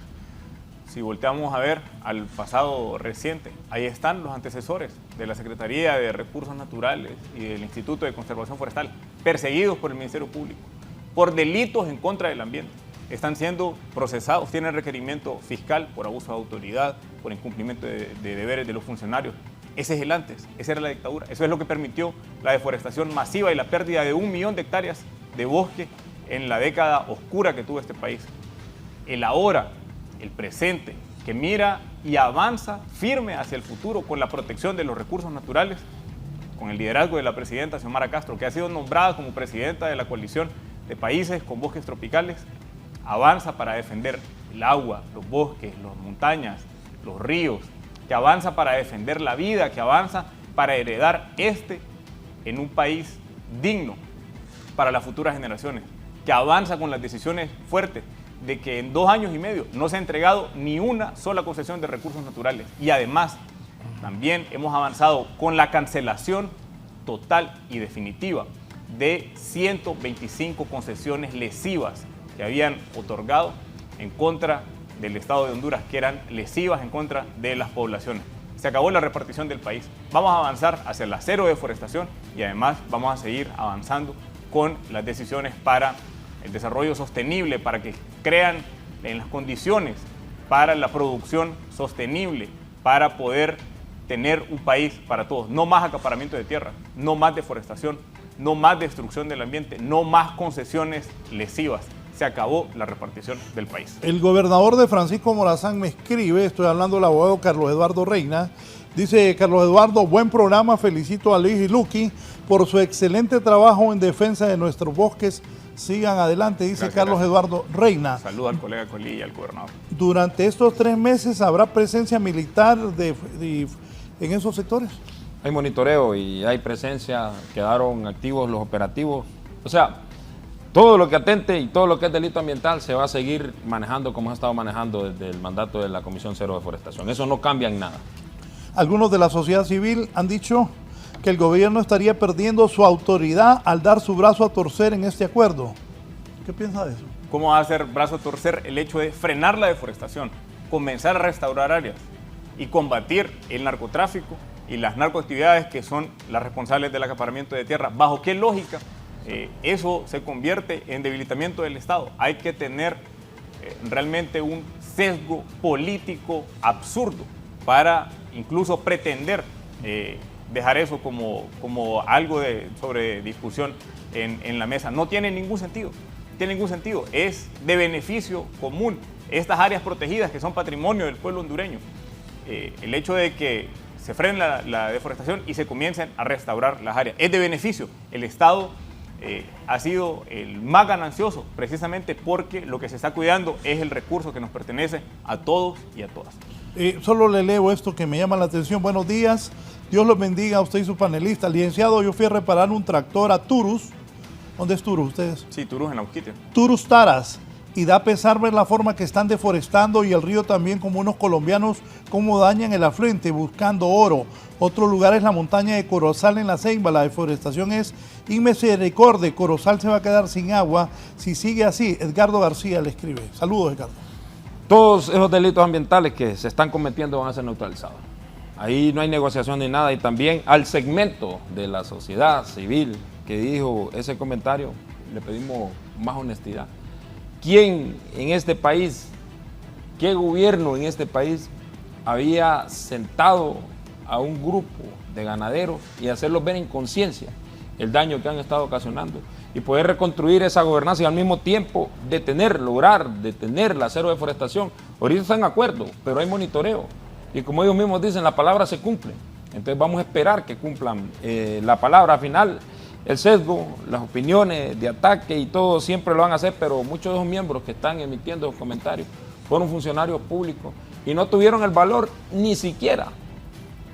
Si volteamos a ver al pasado reciente, ahí están los antecesores de la Secretaría de Recursos Naturales y del Instituto de Conservación Forestal, perseguidos por el Ministerio Público por delitos en contra del ambiente. Están siendo procesados, tienen requerimiento fiscal por abuso de autoridad, por incumplimiento de deberes de los funcionarios. Ese es el antes, esa era la dictadura. Eso es lo que permitió la deforestación masiva y la pérdida de 1 millón de hectáreas de bosque en la década oscura que tuvo este país. El ahora, el presente, que mira y avanza firme hacia el futuro con la protección de los recursos naturales, con el liderazgo de la presidenta Xiomara Castro, que ha sido nombrada como presidenta de la coalición de países con bosques tropicales, avanza para defender el agua, los bosques, las montañas, los ríos, que avanza para defender la vida, que avanza para heredar en un país digno para las futuras generaciones, que avanza con las decisiones fuertes de que en 2 años y medio no se ha entregado ni una sola concesión de recursos naturales. Y además, también hemos avanzado con la cancelación total y definitiva de 125 concesiones lesivas que habían otorgado en contra del Estado de Honduras, que eran lesivas en contra de las poblaciones. Se acabó la repartición del país. Vamos a avanzar hacia la cero deforestación y además vamos a seguir avanzando con las decisiones para el desarrollo sostenible, para que crean en las condiciones para la producción sostenible, para poder tener un país para todos. No más acaparamiento de tierra, no más deforestación, no más destrucción del ambiente, no más concesiones lesivas. Se acabó la repartición del país. El gobernador de Francisco Morazán me escribe, estoy hablando del abogado Carlos Eduardo Reina, dice: Carlos Eduardo, buen programa, felicito a Luis y Luqui por su excelente trabajo en defensa de nuestros bosques sigan adelante, dice Gracias, Carlos gracias. Eduardo Reina. Saludo al colega Colí y al gobernador. Durante estos 3 meses habrá presencia militar en esos sectores. Hay monitoreo y hay presencia, quedaron activos los operativos. O sea, todo lo que atente y todo lo que es delito ambiental se va a seguir manejando como se ha estado manejando desde el mandato de la Comisión Cero de Deforestación. Eso no cambia en nada. Algunos de la sociedad civil han dicho que el gobierno estaría perdiendo su autoridad al dar su brazo a torcer en este acuerdo. ¿Qué piensa de eso? ¿Cómo va a hacer brazo a torcer el hecho de frenar la deforestación, comenzar a restaurar áreas y combatir el narcotráfico y las narcoactividades que son las responsables del acaparamiento de tierra? ¿Bajo qué lógica eso se convierte en debilitamiento del Estado? Hay que tener realmente un sesgo político absurdo para incluso pretender dejar eso como algo sobre discusión en la mesa. No tiene ningún sentido. Tiene ningún sentido. Es de beneficio común estas áreas protegidas que son patrimonio del pueblo hondureño. El hecho de que se frene la deforestación y se comiencen a restaurar las áreas es de beneficio. El Estado ha sido el más ganancioso precisamente porque lo que se está cuidando es el recurso que nos pertenece a todos y a todas. Solo le leo esto que me llama la atención. Buenos días, Dios los bendiga a usted y su panelista. Licenciado, yo fui a reparar un tractor a Turus. ¿Dónde es Turus ustedes? Sí, Turus en Nauquitio. Turus Taras. Y da pesar ver la forma que están deforestando y el río también, como unos colombianos, cómo dañan el afluente buscando oro. Otro lugar es la montaña de Corozal en La Ceiba. La deforestación es inmisericordia. Corozal se va a quedar sin agua si sigue así. Edgardo García le escribe. Saludos, Edgardo. Todos esos delitos ambientales que se están cometiendo van a ser neutralizados. Ahí no hay negociación ni nada. Y también al segmento de la sociedad civil que dijo ese comentario, le pedimos más honestidad. ¿Quién en este país, qué gobierno en este país había sentado a un grupo de ganaderos y hacerlos ver en conciencia el daño que han estado ocasionando y poder reconstruir esa gobernanza y al mismo tiempo lograr detener la cero deforestación? Ahorita están en acuerdo, pero hay monitoreo y como ellos mismos dicen, la palabra se cumple. Entonces vamos a esperar que cumplan la palabra. Al final, el sesgo, las opiniones de ataque y todo siempre lo van a hacer, pero muchos de los miembros que están emitiendo los comentarios fueron funcionarios públicos y no tuvieron el valor ni siquiera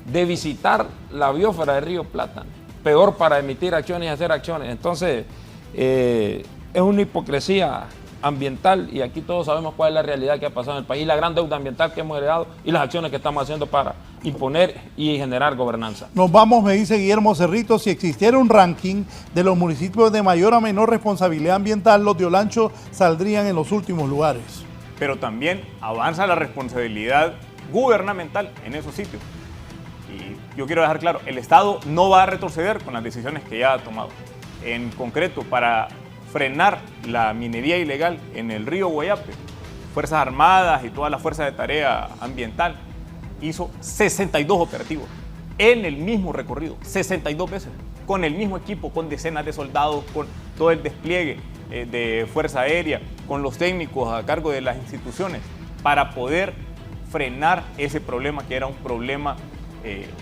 de visitar la biosfera del río Plata, peor para emitir acciones y hacer acciones. Entonces, es una hipocresía ambiental y aquí todos sabemos cuál es la realidad que ha pasado en el país, la gran deuda ambiental que hemos heredado y las acciones que estamos haciendo para imponer y generar gobernanza. Nos vamos, me dice Guillermo Cerrito, si existiera un ranking de los municipios de mayor a menor responsabilidad ambiental, los de Olancho saldrían en los últimos lugares. Pero también avanza la responsabilidad gubernamental en esos sitios. Y yo quiero dejar claro, el Estado no va a retroceder con las decisiones que ya ha tomado. En concreto, para frenar la minería ilegal en el río Guayape, Fuerzas Armadas y toda la Fuerza de Tarea Ambiental hizo 62 operativos en el mismo recorrido, 62 veces, con el mismo equipo, con decenas de soldados, con todo el despliegue de Fuerza Aérea, con los técnicos a cargo de las instituciones, para poder frenar ese problema que era un problema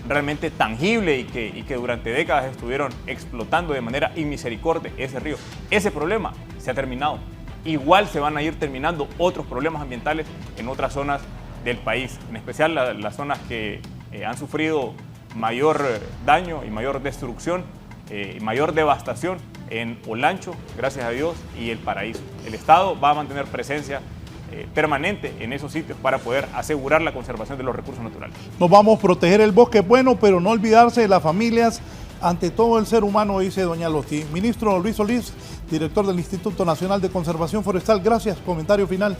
realmente tangible y que durante décadas estuvieron explotando de manera inmisericordia ese río. Ese problema se ha terminado. Igual se van a ir terminando otros problemas ambientales en otras zonas del país, en especial las zonas que han sufrido mayor daño y mayor destrucción, y mayor devastación en Olancho, gracias a Dios, y El Paraíso. El Estado va a mantener presencia permanente en esos sitios para poder asegurar la conservación de los recursos naturales. Nos vamos a proteger el bosque bueno, pero no olvidarse de las familias, ante todo el ser humano, dice doña Loti. Ministro Luis Solís, director del Instituto Nacional de Conservación Forestal, gracias. Comentario final.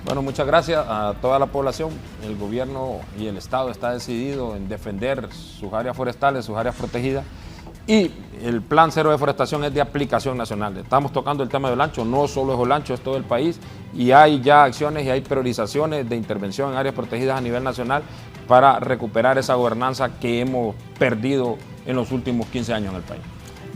Bueno, muchas gracias a toda la población. El gobierno y el Estado está decidido en defender sus áreas forestales, sus áreas protegidas. Y el Plan Cero de Deforestación es de aplicación nacional. Estamos tocando el tema de Olancho, no solo es Olancho, es todo el país. Y hay ya acciones y hay priorizaciones de intervención en áreas protegidas a nivel nacional para recuperar esa gobernanza que hemos perdido en los últimos 15 años en el país.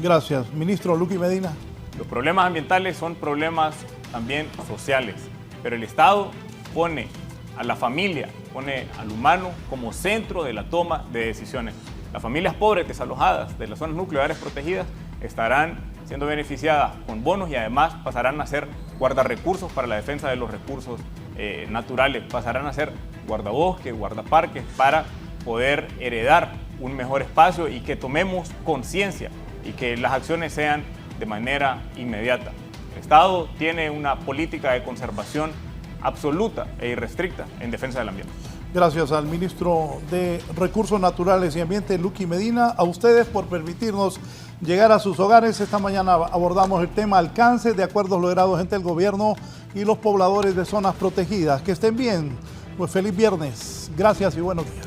Gracias. Ministro Luqui Medina. Los problemas ambientales son problemas también sociales, pero el Estado pone a la familia, pone al humano como centro de la toma de decisiones. Las familias pobres desalojadas de las zonas nucleares protegidas estarán siendo beneficiadas con bonos y además pasarán a ser guardarrecursos para la defensa de los recursos naturales, pasarán a ser guardabosques, guardaparques para poder heredar un mejor espacio y que tomemos conciencia y que las acciones sean de manera inmediata. El Estado tiene una política de conservación absoluta e irrestricta en defensa del ambiente. Gracias al ministro de Recursos Naturales y Ambiente, Luqui Medina, a ustedes por permitirnos llegar a sus hogares. Esta mañana abordamos el tema alcance de acuerdos logrados entre el gobierno y los pobladores de zonas protegidas. Que estén bien, pues feliz viernes. Gracias y buenos días.